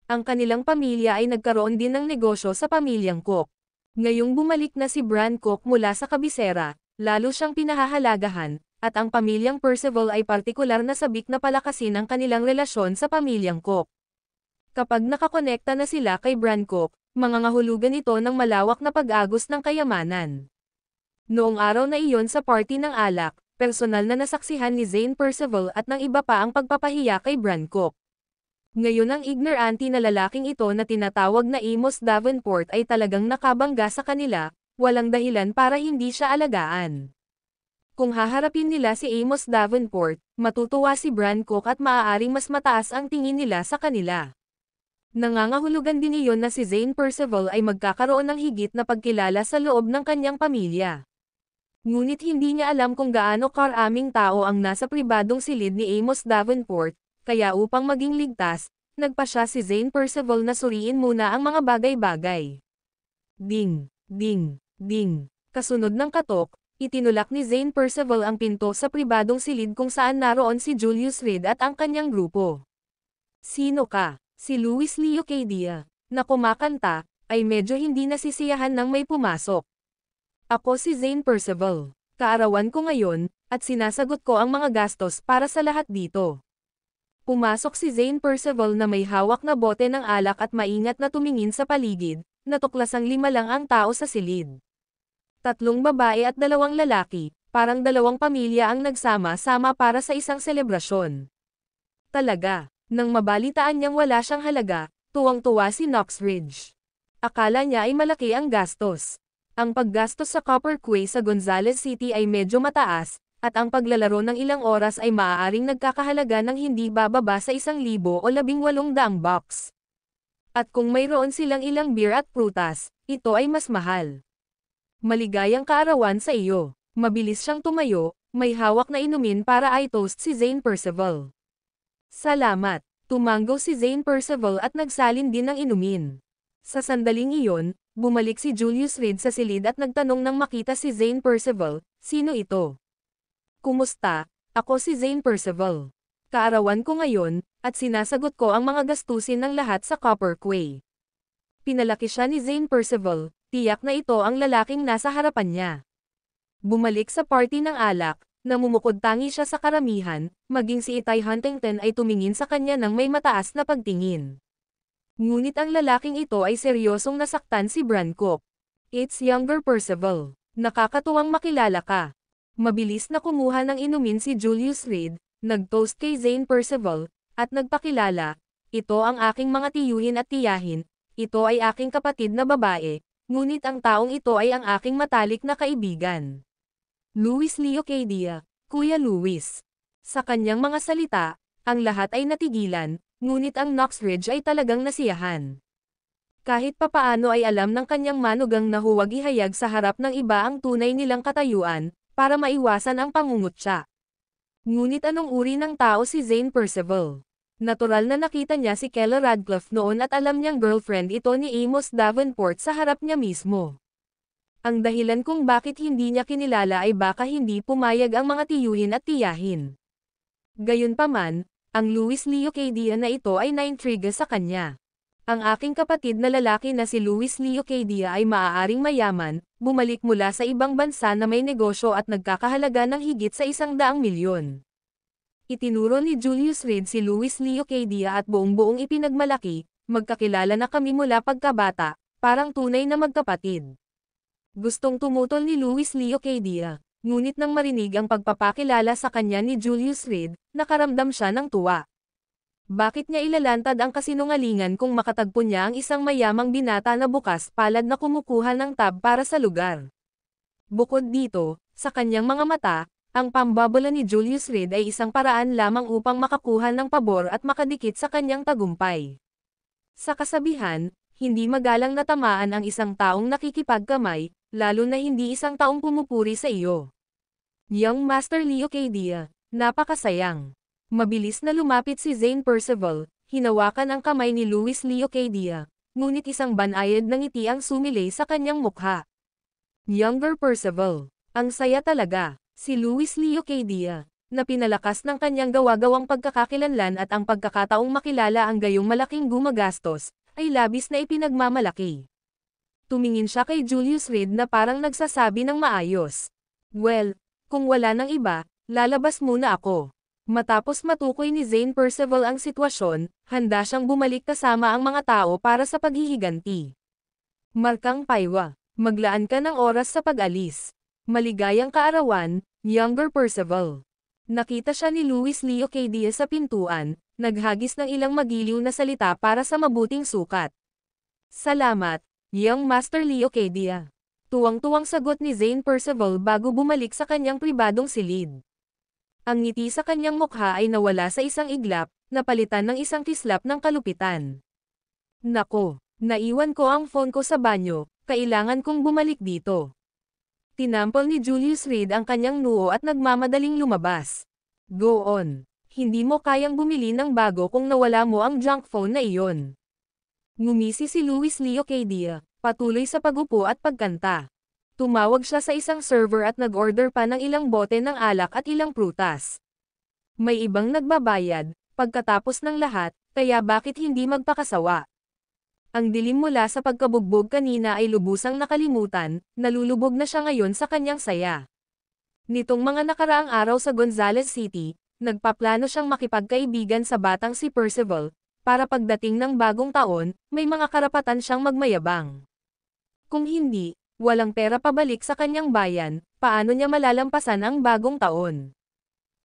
Ang kanilang pamilya ay nagkaroon din ng negosyo sa pamilyang Cook. Ngayong bumalik na si Brancock mula sa kabisera, lalo siyang pinahahalagahan, at ang pamilyang Percival ay partikular na sabik na palakasin ang kanilang relasyon sa pamilyang Cook. Kapag nakakonekta na sila kay Brancock, mangangahulugan ito ng malawak na pag-agos ng kayamanan. Noong araw na iyon sa party ng alak, personal na nasaksihan ni Zane Percival at ng iba pa ang pagpapahiya kay Brancock. Ngayon ang ignorante na lalaking ito na tinatawag na Amos Davenport ay talagang nakabangga sa kanila, walang dahilan para hindi siya alagaan. Kung haharapin nila si Amos Davenport, matutuwa si Brancock at maaaring mas mataas ang tingin nila sa kanila. Nangangahulugan din iyon na si Zane Percival ay magkakaroon ng higit na pagkilala sa loob ng kanyang pamilya. Ngunit hindi niya alam kung gaano karaming tao ang nasa pribadong silid ni Amos Davenport, kaya upang maging ligtas, nagpasya si Zane Percival na suriin muna ang mga bagay-bagay. Ding, ding, ding. Kasunod ng katok, itinulak ni Zane Percival ang pinto sa pribadong silid kung saan naroon si Julius Reed at ang kanyang grupo. Sino ka? Si Luis Leo Cadia, na kumakanta, ay medyo hindi nasisiyahan nang may pumasok. Ako si Zane Percival. Kaarawan ko ngayon, at sinasagot ko ang mga gastos para sa lahat dito. Pumasok si Zane Percival na may hawak na bote ng alak at maingat na tumingin sa paligid, natuklasang 5 lang ang tao sa silid. 3 babae at 2 lalaki, parang 2 pamilya ang nagsama-sama para sa isang selebrasyon. Talaga, nang mabalitaan niyang wala siyang halaga, tuwang-tuwa si Knoxridge. Akala niya ay malaki ang gastos. Ang paggastos sa Copper Quay sa Gonzales City ay medyo mataas, at ang paglalaro ng ilang oras ay maaaring nagkakahalaga ng hindi bababa sa 1,000 o 1800 bucks. At kung mayroon silang ilang beer at prutas, ito ay mas mahal. Maligayang kaarawan sa iyo. Mabilis siyang tumayo, may hawak na inumin para i-toast si Zane Percival. Salamat. Tumanggo si Zane Percival at nagsalin din ng inumin. Sa sandaling iyon, bumalik si Julius Reed sa silid at nagtanong nang makita si Zane Percival, sino ito? Kumusta? Ako si Zane Percival. Kaarawan ko ngayon, at sinasagot ko ang mga gastusin ng lahat sa Copper Quay. Pinalaki siya ni Zane Percival, tiyak na ito ang lalaking nasa harapan niya. Bumalik sa party ng alak, namumukod-tangi siya sa karamihan, maging si Itay Huntington ay tumingin sa kanya ng may mataas na pagtingin. Ngunit ang lalaking ito ay seryosong nasaktan si Brancock. It's younger Percival. Nakakatuwang makilala ka. Mabilis na kumuha ng inumin si Julius Reed, nag-toast kay Zane Percival, at nagpakilala, ito ang aking mga tiyuhin at tiyahin, ito ay aking kapatid na babae, ngunit ang taong ito ay ang aking matalik na kaibigan. Louis Leocadia, Kuya Louis. Sa kanyang mga salita, ang lahat ay natigilan, ngunit ang Knoxridge ay talagang nasiyahan. Kahit papaano ay alam ng kanyang manugang na huwag ihayag sa harap ng iba ang tunay nilang katayuan, para maiwasan ang pangungutya. Ngunit anong uri ng tao si Zane Percival? Natural na nakita niya si Keller Radcliffe noon at alam niyang girlfriend ito ni Amos Davenport sa harap niya mismo. Ang dahilan kung bakit hindi niya kinilala ay baka hindi pumayag ang mga tiyuhin at tiyahin. Gayunpaman, ang Louis Leocadia na ito ay naintriga sa kanya. Ang aking kapatid na lalaki na si Louis Leocadia ay maaaring mayaman, bumalik mula sa ibang bansa na may negosyo at nagkakahalaga ng higit sa 100 milyon. Itinuro ni Julius Reed si Louis Leocadia at buong-buong ipinagmalaki, magkakilala na kami mula pagkabata, parang tunay na magkapatid. Gustong tumutol ni Louis Leocadia, ngunit nang marinig ang pagpapakilala sa kanya ni Julius Reed, nakaramdam siya ng tuwa. Bakit niya ilalantad ang kasinungalingan kung makatagpo niya ang isang mayamang binata na bukas palad na kumukuha ng tab para sa lugar? Bukod dito, sa kanyang mga mata, ang pambabola ni Julius Reed ay isang paraan lamang upang makakuha ng pabor at makadikit sa kanyang tagumpay. Sa kasabihan, hindi magalang na tamaan ang isang taong nakikipagkamay, lalo na hindi isang taong pumupuri sa iyo. Young Master Leocadia, napakasayang. Mabilis na lumapit si Zane Percival, hinawakan ang kamay ni Louis Leocadia, ngunit isang banayad na ngiti ang sumilay sa kanyang mukha. Younger Percival, ang saya talaga, si Louis Leocadia, na pinalakas ng kanyang gawa-gawang pagkakakilanlan at ang pagkakataong makilala ang gayong malaking gumagastos, ay labis na ipinagmamalaki. Tumingin siya kay Julius Reed na parang nagsasabi ng maayos. Well, kung wala nang iba, lalabas muna ako. Matapos matukoy ni Zane Percival ang sitwasyon, handa siyang bumalik kasama ang mga tao para sa paghihiganti. Markang Paywa, maglaan ka ng oras sa pag-alis. Maligayang kaarawan, Younger Percival. Nakita siya ni Louis Leocadia sa pintuan, naghagis ng ilang magiliw na salita para sa mabuting sukat. Salamat, Young Master Leocadia. Tuwang-tuwang sagot ni Zane Percival bago bumalik sa kanyang pribadong silid. Ang ngiti sa kanyang mukha ay nawala sa isang iglap, napalitan ng isang kislap ng kalupitan. Nako, naiwan ko ang phone ko sa banyo, kailangan kong bumalik dito. Tinampol ni Julius Reed ang kanyang noo at nagmamadaling lumabas. Go on. Hindi mo kayang bumili ng bago kung nawala mo ang junk phone na iyon. Ngumisi si Louis Leocadia, patuloy sa pagupo at pagkanta. Tumawag siya sa isang server at nag-order pa ng ilang bote ng alak at ilang prutas. May ibang nagbabayad, pagkatapos ng lahat, kaya bakit hindi magpakasawa? Ang dilim mula sa pagkabugbog kanina ay lubusang nakalimutan, nalulubog na siya ngayon sa kanyang saya. Nitong mga nakaraang araw sa Gonzales City, nagpaplano siyang makipagkaibigan sa batang si Percival, para pagdating ng bagong taon, may mga karapatan siyang magmayabang. Kung hindi, walang pera pabalik sa kanyang bayan, paano niya malalampasan ang bagong taon?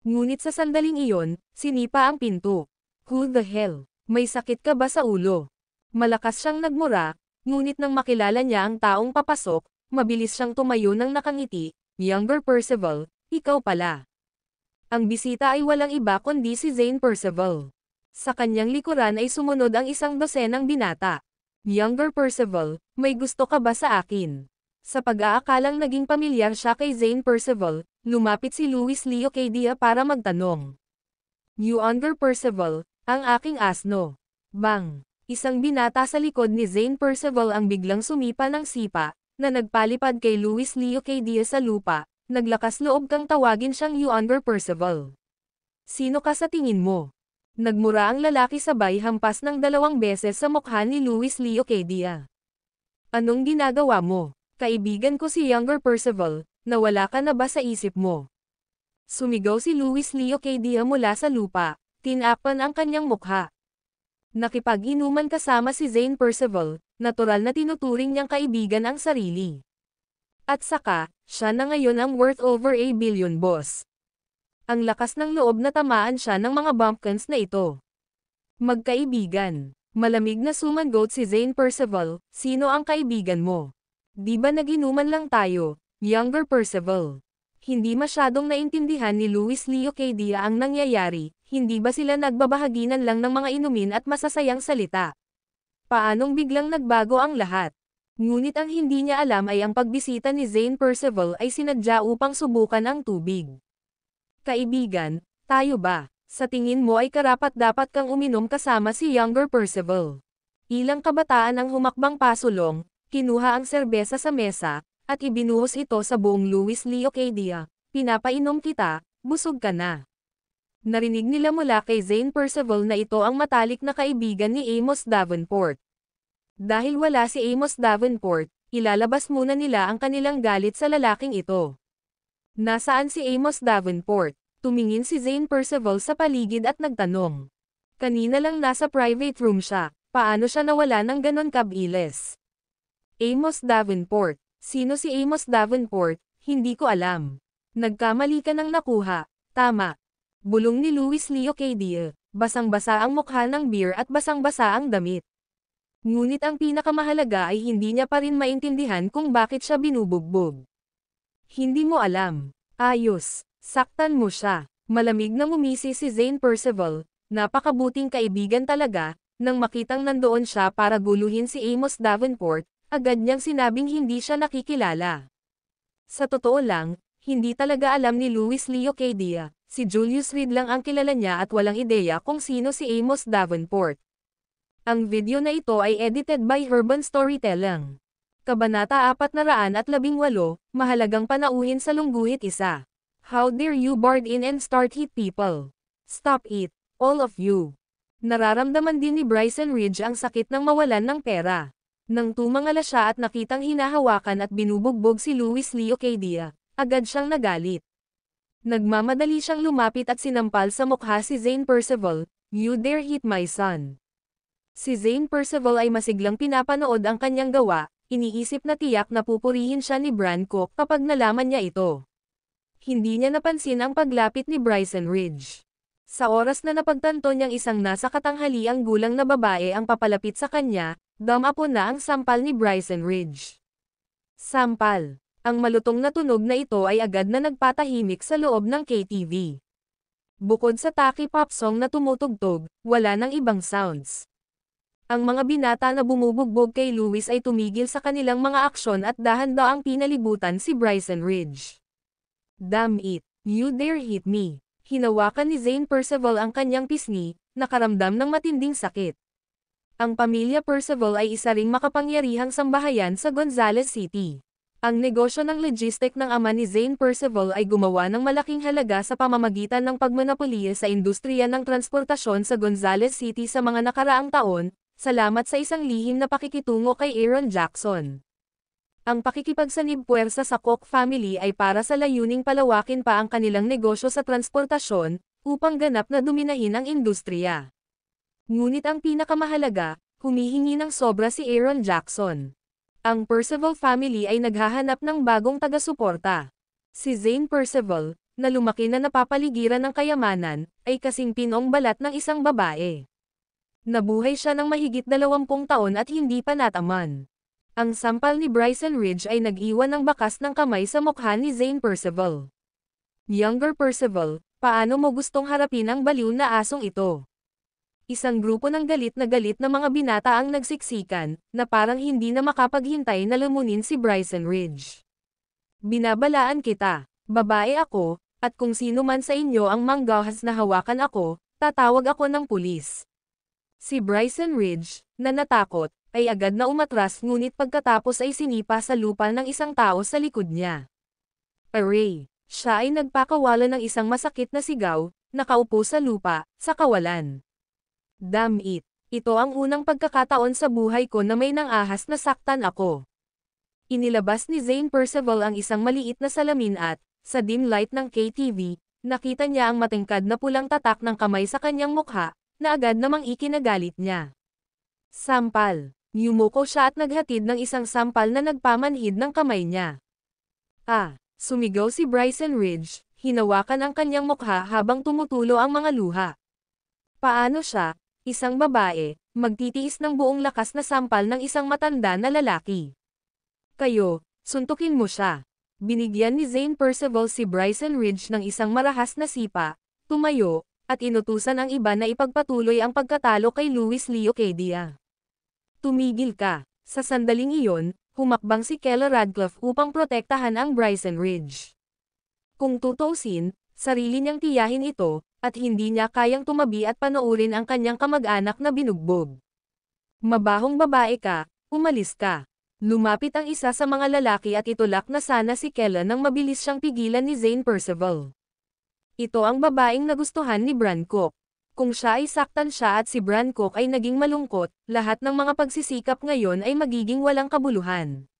Ngunit sa sandaling iyon, sinipa ang pinto. Who the hell? May sakit ka ba sa ulo? Malakas siyang nagmura, ngunit nang makilala niya ang taong papasok, mabilis siyang tumayo ng nakangiti. Younger Percival, ikaw pala. Ang bisita ay walang iba kundi si Zane Percival. Sa kanyang likuran ay sumunod ang isang dosenang binata. Younger Percival, may gusto ka ba sa akin? Sa pag-aakalang naging pamilyar siya kay Zane Percival, lumapit si Louis Leocadia para magtanong. Younger Percival, ang aking asno. Bang! Isang binata sa likod ni Zane Percival ang biglang sumipa ng sipa, na nagpalipad kay Louis Leocadia sa lupa, naglakas loob kang tawagin siyang Younger Percival. Sino ka sa tingin mo? Nagmura ang lalaki sabay hampas ng 2 beses sa mukha ni Louis Leocadia. Anong ginagawa mo? Kaibigan ko si Younger Percival, Nawala ka na ba sa isip mo? Sumigaw si Luis Leo kay Dia mula sa lupa, tinakpan ang kanyang mukha. Nakipag-inuman kasama si Zane Percival, natural na tinuturing niyang kaibigan ang sarili. At saka, siya na ngayon ang worth over a billion boss. Ang lakas ng loob na tamaan siya ng mga bumpkins na ito. Magkaibigan. Malamig na sumagot si Zane Percival, sino ang kaibigan mo? Di ba naginuman lang tayo, younger Percival? Hindi masyadong naintindihan ni Luis Leo kay Dia ang nangyayari, hindi ba sila nagbabahaginan lang ng mga inumin at masasayang salita? Paanong biglang nagbago ang lahat? Ngunit ang hindi niya alam ay ang pagbisita ni Zane Percival ay sinadya upang subukan ang tubig. Kaibigan, tayo ba? Sa tingin mo ay karapat-dapat kang uminom kasama si younger Percival. Ilang kabataan ang humakbang pasulong, kinuha ang serbesa sa mesa, at ibinuhos ito sa buong Luis Leo kay Dia. Pinapainom kita, busog ka na. Narinig nila mula kay Zane Percival na ito ang matalik na kaibigan ni Amos Davenport. Dahil wala si Amos Davenport, ilalabas muna nila ang kanilang galit sa lalaking ito. Nasaan si Amos Davenport? Tumingin si Zane Percival sa paligid at nagtanong. Kanina lang nasa private room siya, paano siya nawala ng ganon kabilis? Amos Davenport. Sino si Amos Davenport? Hindi ko alam. Nagkamali ka ng nakuha. Tama. Bulong ni Luis Leo kay Dia. Basang-basa ang mukha ng beer at basang-basa ang damit. Ngunit ang pinakamahalaga ay hindi niya pa rin maintindihan kung bakit siya binubugbog. Hindi mo alam. Ayos. Saktan mo siya. Malamig na ngumisi si Zane Percival, napakabuting kaibigan talaga, nang makitang nandoon siya para guluhin si Amos Davenport, agad niyang sinabing hindi siya nakikilala. Sa totoo lang, hindi talaga alam ni Luis Leo kay Dia, si Julius Reed lang ang kilala niya at walang ideya kung sino si Amos Davenport. Ang video na ito ay edited by Urban Storytelling. Kabanata 418, mahalagang panauhin sa lungguhit isa. How dare you barge in and start hit people? Stop it, all of you. Nararamdaman din ni Bryson Ridge ang sakit ng mawalan ng pera. Nang tumangala siya at nakitang hinahawakan at binubugbog si Luis Leo kay Dia, agad siyang nagalit. Nagmamadali siyang lumapit at sinampal sa mukha si Zane Percival, "You dare hit my son." Si Zane Percival ay masiglang pinapanood ang kanyang gawa, iniisip na tiyak na pupurihin siya ni Bran Cook kapag nalaman niya ito. Hindi niya napansin ang paglapit ni Bryson Ridge. Sa oras na napagtanto niyang isang nasa katanghaliang gulang na babae ang papalapit sa kanya, damapo na ang sampal ni Bryson Ridge. Sampal. Ang malutong na tunog na ito ay agad na nagpatahimik sa loob ng KTV. Bukod sa tacky pop song na tumutugtog, wala nang ibang sounds. Ang mga binata na bumubugbog kay Luis ay tumigil sa kanilang mga aksyon at dahan-daang pinalibutan si Bryson Ridge. Damn it, you dare hit me. Hinawakan ni Zane Percival ang kanyang pisngi, nakaramdam ng matinding sakit. Ang pamilya Percival ay isa ring makapangyarihang sambahayan sa Gonzales City. Ang negosyo ng logistic ng ama ni Zane Percival ay gumawa ng malaking halaga sa pamamagitan ng pagmonopolya sa industriya ng transportasyon sa Gonzales City sa mga nakaraang taon, salamat sa isang lihim na pakikitungo kay Aaron Jackson. Ang pakikipagsanib puwersa sa Koch family ay para sa layuning palawakin pa ang kanilang negosyo sa transportasyon, upang ganap na duminahin ang industriya. Ngunit ang pinakamahalaga, humihingi ng sobra si Aaron Jackson. Ang Percival family ay naghahanap ng bagong taga-suporta. Si Zane Percival, na lumaki na napapaligiran ng kayamanan, ay kasing pinong balat ng isang babae. Nabuhay siya ng mahigit 20 taon at hindi pa nataman. Ang sampal ni Bryson Ridge ay nag-iwan ng bakas ng kamay sa mukha ni Zane Percival. Younger Percival, paano mo gustong harapin ang baliw na asong ito? Isang grupo ng galit na mga binata ang nagsiksikan, na parang hindi na makapaghintay na lumunin si Bryson Ridge. Binabalaan kita, babae ako, at kung sino man sa inyo ang manggahas na hawakan ako, tatawag ako ng pulis. Si Bryson Ridge, na natakot, ay agad na umatras ngunit pagkatapos ay sinipa sa lupa ng isang tao sa likod niya. Aray! Siya ay nagpakawala ng isang masakit na sigaw, nakaupo sa lupa, sa kawalan. Damn it! Ito ang unang pagkakataon sa buhay ko na may nangahas na saktan ako. Inilabas ni Zane Percival ang isang maliit na salamin at, sa dim light ng KTV, nakita niya ang matingkad na pulang tatak ng kamay sa kanyang mukha, na agad namang ikinagalit niya. Sampal. Yumuko siya at naghatid ng isang sampal na nagpamanhid ng kamay niya. Sumigaw si Bryson Ridge, hinawakan ang kanyang mukha habang tumutulo ang mga luha. Paano siya, isang babae, magtitiis ng buong lakas na sampal ng isang matanda na lalaki? Kayo, suntukin mo siya. Binigyan ni Zane Percival si Bryson Ridge ng isang marahas na sipa, tumayo, at inutusan ang iba na ipagpatuloy ang pagkatalo kay Luis Leocadia. Tumigil ka. Sa sandaling iyon, humakbang si Kela Radcliffe upang protektahan ang Bryson Ridge. Kung tutuusin, sarili niyang tiyahin ito, at hindi niya kayang tumabi at panoorin ang kanyang kamag-anak na binugbog. Mabahong babae ka, umalis ka. Lumapit ang isa sa mga lalaki at itulak na sana si Kela nang mabilis siyang pigilan ni Zane Percival. Ito ang babaeng nagustuhan ni Bran Cook. Kung siya ay saktan siya at si Bran Cook ay naging malungkot, lahat ng mga pagsisikap ngayon ay magiging walang kabuluhan.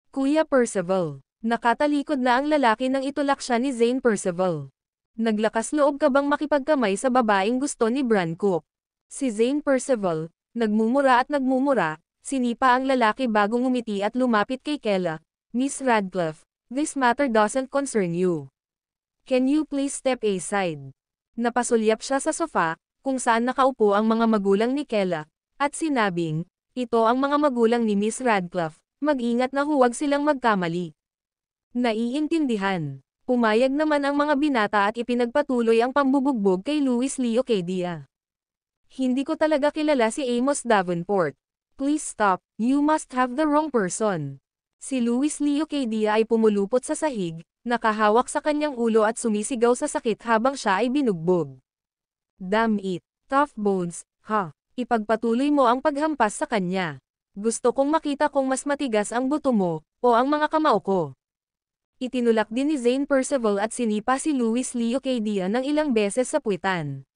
Kuya Percival. Nakatalikod na ang lalaki nang itulak siya ni Zane Percival. Naglakas loob ka bang makipagkamay sa babaeng gusto ni Bran Cook? Si Zane Percival, nagmumura at nagmumura, sinipa ang lalaki bago ngumiti at lumapit kay Kela. Miss Radcliffe, this matter doesn't concern you. Can you please step aside? Napasulyap siya sa sofa, kung saan nakaupo ang mga magulang ni Kela, at sinabing, ito ang mga magulang ni Miss Radcliffe, mag-ingat na huwag silang magkamali. Naiintindihan. Pumayag naman ang mga binata at ipinagpatuloy ang pambubugbog kay Luis Leocadia. Hindi ko talaga kilala si Amos Davenport. Please stop, you must have the wrong person. Si Luis Leocadia ay pumulupot sa sahig, nakahawak sa kanyang ulo at sumisigaw sa sakit habang siya ay binugbog. Damn it, tough bones, ha? Ipagpatuloy mo ang paghampas sa kanya. Gusto kong makita kung mas matigas ang buto mo, o ang mga kamao ko. Itinulak din ni Zane Percival at sinipa si Luis Leocadia ng ilang beses sa puwitan.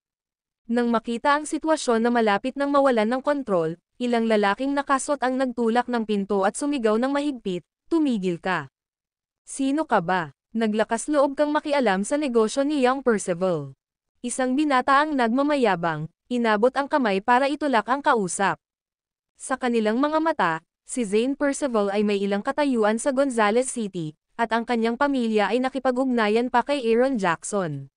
Nang makita ang sitwasyon na malapit nang mawalan ng kontrol, ilang lalaking nakasot ang nagtulak ng pinto at sumigaw ng mahigpit, tumigil ka. Sino ka ba? Naglakas loob kang makialam sa negosyo ni Young Percival. Isang binata ang nagmamayabang, inabot ang kamay para itulak ang kausap. Sa kanilang mga mata, si Zane Percival ay may ilang katayuan sa Gonzales City, at ang kanyang pamilya ay nakipag-ugnayan pa kay Aaron Jackson.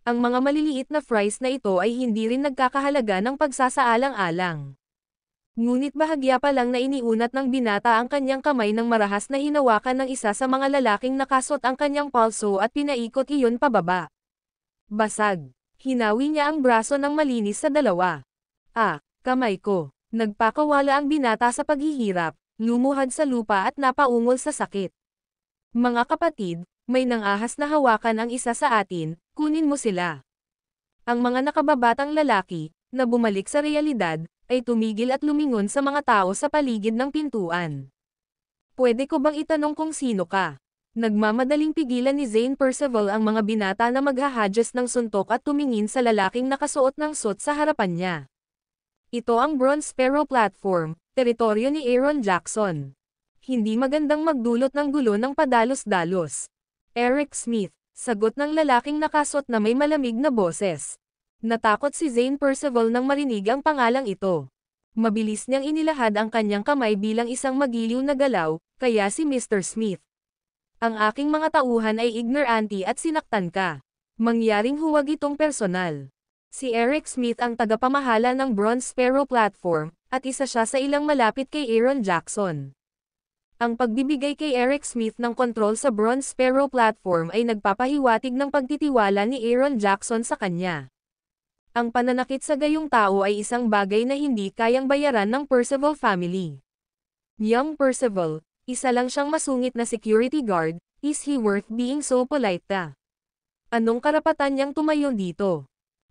Ang mga maliliit na fries na ito ay hindi rin nagkakahalaga ng pagsasaalang-alang. Ngunit bahagya pa lang na iniunat ng binata ang kanyang kamay ng marahas na hinawakan ng isa sa mga lalaking nakasot ang kanyang palso at pinaikot iyon pababa. Basag. Hinawi niya ang braso ng malinis sa dalawa. Kamay ko. Nagpakawala ang binata sa paghihirap, lumuhad sa lupa at napaungol sa sakit. Mga kapatid, may nangahas na hawakan ang isa sa atin, kunin mo sila. Ang mga nakababatang lalaki, na bumalik sa realidad, ay tumigil at lumingon sa mga tao sa paligid ng pintuan. Pwede ko bang itanong kung sino ka? Nagmamadaling pigilan ni Zane Percival ang mga binata na maghahadjas ng suntok at tumingin sa lalaking nakasuot ng suit sa harapan niya. Ito ang Bronze Sparrow Platform, teritoryo ni Aaron Jackson. Hindi magandang magdulot ng gulo ng padalos-dalos. Eric Smith, sagot ng lalaking nakasuot na may malamig na boses. Natakot si Zane Percival nang marinig ang pangalang ito. Mabilis niyang inilahad ang kanyang kamay bilang isang magiliw na galaw, kaya si Mr. Smith. Ang aking mga tauhan ay ignorante at sinaktan ka. Mangyaring huwag itong personal. Si Eric Smith ang tagapamahala ng Bronze Sparrow Platform, at isa siya sa ilang malapit kay Aaron Jackson. Ang pagbibigay kay Eric Smith ng kontrol sa Bronze Sparrow Platform ay nagpapahiwatig ng pagtitiwala ni Aaron Jackson sa kanya. Ang pananakit sa gayong tao ay isang bagay na hindi kayang bayaran ng Percival family. Young Percival, isa lang siyang masungit na security guard, is he worth being so polite ta? Anong karapatan niyang tumayo dito?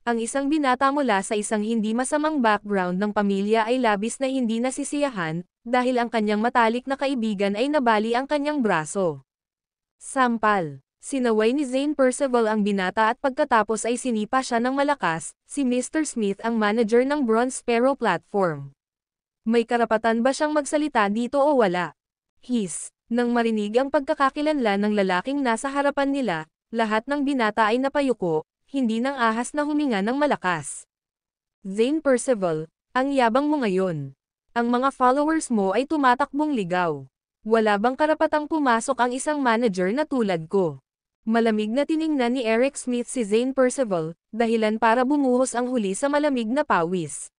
Ang isang binata mula sa isang hindi masamang background ng pamilya ay labis na hindi nasisiyahan, dahil ang kanyang matalik na kaibigan ay nabali ang kanyang braso. Sampal. Sinaway ni Zane Percival ang binata at pagkatapos ay sinipa siya ng malakas, si Mr. Smith ang manager ng Bronze Sparrow Platform. May karapatan ba siyang magsalita dito o wala? Nang marinig ang pagkakakilanlan ng lalaking nasa harapan nila, lahat ng binata ay napayuko, hindi nang ahas na huminga ng malakas. Zane Percival, ang yabang mo ngayon. Ang mga followers mo ay tumatakbong ligaw. Wala bang karapatang pumasok ang isang manager na tulad ko? Malamig na tiningnan ni Eric Smith si Zane Percival, dahilan para bumuhos ang huli sa malamig na pawis.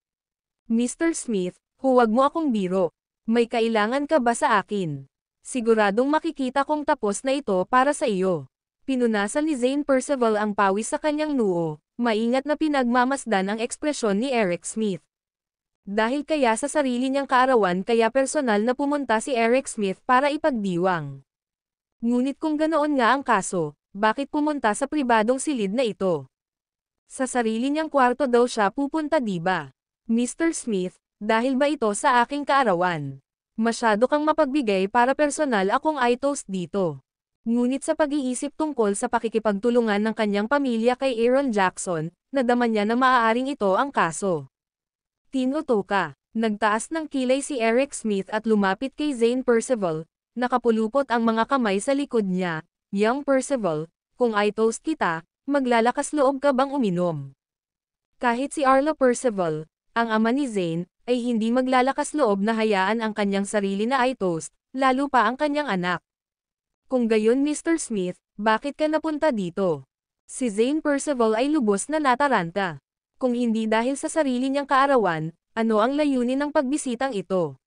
Mr. Smith, huwag mo akong biro. May kailangan ka ba sa akin? Siguradong makikita kong tapos na ito para sa iyo. Pinunasan ni Zane Percival ang pawis sa kanyang noo, maingat na pinagmamasdan ang ekspresyon ni Eric Smith. Dahil kaya sa sarili niyang kaarawan kaya personal na pumunta si Eric Smith para ipagdiwang. Ngunit kung ganoon nga ang kaso, bakit pumunta sa pribadong silid na ito? Sa sarili niyang kwarto daw siya pupunta diba? Mr. Smith, dahil ba ito sa aking kaarawan? Masyado kang mapagbigay para personal akong i-toast dito. Ngunit sa pag-iisip tungkol sa pakikipagtulungan ng kanyang pamilya kay Aaron Jackson, nadama niya na maaaring ito ang kaso. Tinoto ka. Nagtaas ng kilay si Eric Smith at lumapit kay Zane Percival, nakapulupot ang mga kamay sa likod niya. Young Percival, kung i-toast kita, maglalakas loob ka bang uminom? Kahit si Arlo Percival, ang ama ni Zane, ay hindi maglalakas loob na hayaan ang kanyang sarili na i-toast, lalo pa ang kanyang anak. Kung gayon Mr. Smith, bakit ka napunta dito? Si Zane Percival ay lubos na nataranta. Kung hindi dahil sa sarili niyang kaarawan, ano ang layunin ng pagbisitang ito?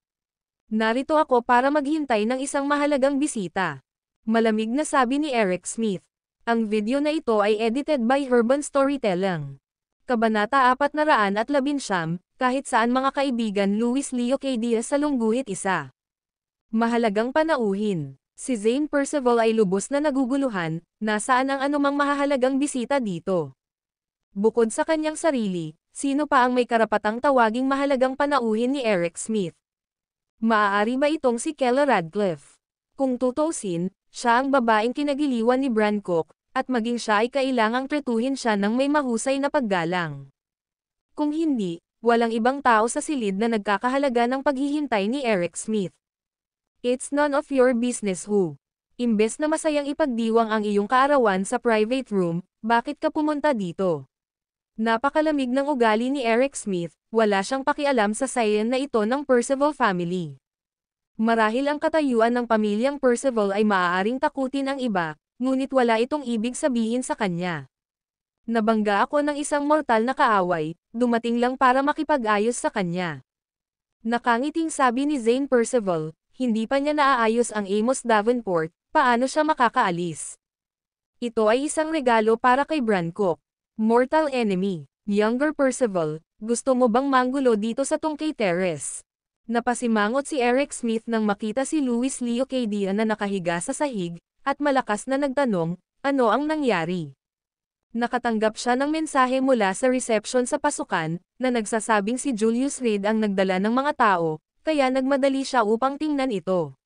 Narito ako para maghintay ng isang mahalagang bisita. Malamig na sabi ni Eric Smith. Ang video na ito ay edited by Urban Storytelling. Kabanata 419, kahit saan mga kaibigan Luis Leo K. Diaz sa Lungguhit Isa. Mahalagang panauhin. Si Zane Percival ay lubos na naguguluhan, nasaan ang anumang mahahalagang bisita dito? Bukod sa kanyang sarili, sino pa ang may karapatang tawaging mahalagang panauhin ni Eric Smith? Maaari ba itong si Kella Radcliffe? Kung tutuusin, siya ang babaeng kinagiliwan ni Bran Cook, at maging siya ay kailangang tretuhin siya ng may mahusay na paggalang. Kung hindi, walang ibang tao sa silid na nagkakahalaga ng paghihintay ni Eric Smith. It's none of your business who. Imbes na masayang ipagdiwang ang iyong kaarawan sa private room, bakit ka pumunta dito? Napakalamig ng ugali ni Eric Smith, wala siyang pakialam sa sayan na ito ng Percival family. Marahil ang katayuan ng pamilyang Percival ay maaaring takutin ang iba, ngunit wala itong ibig sabihin sa kanya. Nabangga ako ng isang mortal na kaaway, dumating lang para makipag-ayos sa kanya. Nakangiting sabi ni Zane Percival, hindi pa niya naaayos ang Amos Davenport, paano siya makakaalis? Ito ay isang regalo para kay Bran Cook. Mortal enemy, Younger Percival, gusto mo bang manggulo dito sa Tungkay Terrace? Napasimangot si Eric Smith nang makita si Luis Leo K. Diaz na nakahiga sa sahig, at malakas na nagtanong, ano ang nangyari? Nakatanggap siya ng mensahe mula sa reception sa pasukan, na nagsasabing si Julius Reed ang nagdala ng mga tao, kaya nagmadali siya upang tingnan ito.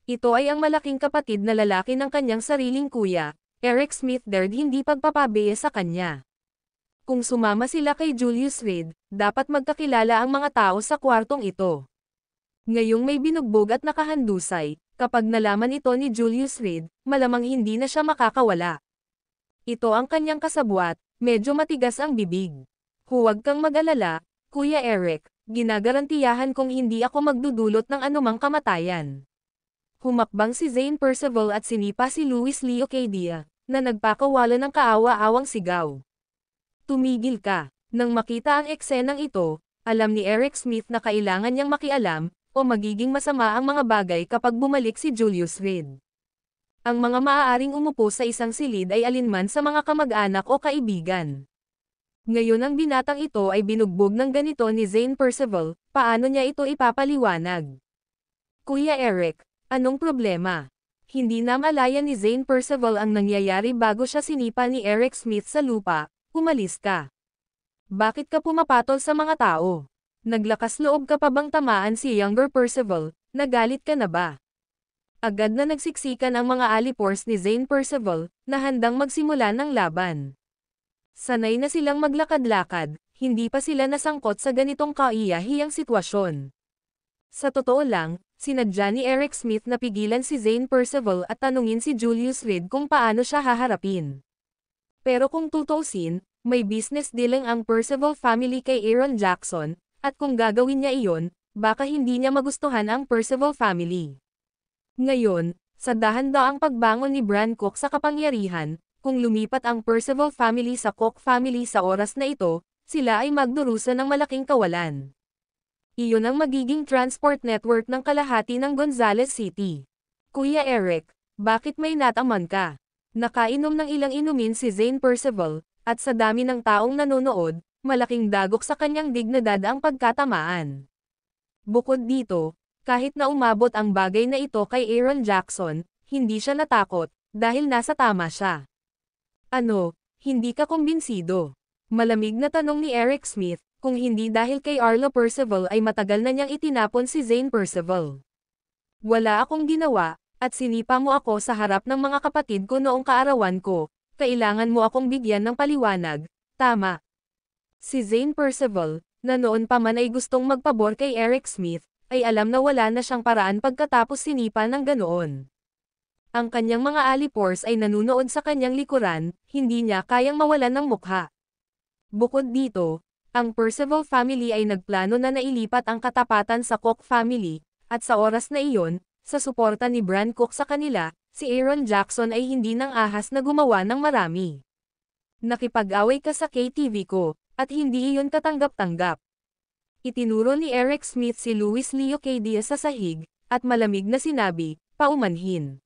Ito ay ang malaking kapatid na lalaki ng kanyang sariling kuya, Eric Smith dared hindi pagpapabiya sa kanya. Kung sumama sila kay Julius Reed, dapat magkakilala ang mga tao sa kwartong ito. Ngayong may binugbog at nakahandusay, kapag nalaman ito ni Julius Reed, malamang hindi na siya makakawala. Ito ang kanyang kasabwat, medyo matigas ang bibig. Huwag kang mag-alala, Kuya Eric, ginagarantiyahan kong hindi ako magdudulot ng anumang kamatayan. Humakbang si Zane Percival at sinipa si Luis Leo K. Diaz, na nagpakawala ng kaawa-awang sigaw. Tumigil ka. Nang makita ang eksenang ito, alam ni Eric Smith na kailangan niyang makialam, o magiging masama ang mga bagay kapag bumalik si Julius Reed. Ang mga maaaring umupo sa isang silid ay alinman sa mga kamag-anak o kaibigan. Ngayon ang binatang ito ay binugbog ng ganito ni Zane Percival, paano niya ito ipapaliwanag? Kuya Eric, anong problema? Hindi na malaya ni Zane Percival ang nangyayari bago siya sinipa ni Eric Smith sa lupa, umalis ka. Bakit ka pumapatol sa mga tao? Naglakas loob ka pa bang tamaan si Younger Percival, nagalit ka na ba? Agad na nagsiksikan ang mga alipors ni Zane Percival, na handang magsimula ng laban. Sanay na silang maglakad-lakad, hindi pa sila nasangkot sa ganitong kaiyahiyang sitwasyon. Sa totoo lang, Sinadya ni Eric Smith na pigilan si Zane Percival at tanungin si Julius Reed kung paano siya haharapin. Pero kung tutuusin, may business deal ang Percival family kay Aaron Jackson, at kung gagawin niya iyon, baka hindi niya magustuhan ang Percival family. Ngayon, sa dahan-daang pagbangon ni Bran Cook sa kapangyarihan, kung lumipat ang Percival family sa Cook family sa oras na ito, sila ay magdurusa ng malaking kawalan. Iyon ang magiging transport network ng kalahati ng Gonzales City. Kuya Eric, bakit may nataman ka? Nakainom ng ilang inumin si Zane Percival, at sa dami ng taong nanonood, malaking dagok sa kanyang dignidad ang pagkatamaan. Bukod dito, kahit na umabot ang bagay na ito kay Aaron Jackson, hindi siya natakot, dahil nasa tama siya. Ano, hindi ka kumbinsido? Malamig na tanong ni Eric Smith, kung hindi dahil kay Arlo Percival ay matagal na niyang itinapon si Zane Percival. Wala akong ginawa, at sinipa mo ako sa harap ng mga kapatid ko noong kaarawan ko, kailangan mo akong bigyan ng paliwanag, tama. Si Zane Percival, na noon pa man ay gustong magpabor kay Eric Smith, ay alam na wala na siyang paraan pagkatapos sinipa ng ganoon. Ang kanyang mga alipors ay nanunood sa kanyang likuran, hindi niya kayang mawalan ng mukha. Bukod dito, ang Percival family ay nagplano na nailipat ang katapatan sa Cook family, at sa oras na iyon, sa suporta ni Bran Cook sa kanila, si Aaron Jackson ay hindi nang ahas na gumawa ng marami. Nakipag-away ka sa KTV ko, at hindi iyon katanggap-tanggap. Itinuro ni Eric Smith si Luis Leo K. Diaz sa sahig, at malamig na sinabi, paumanhin.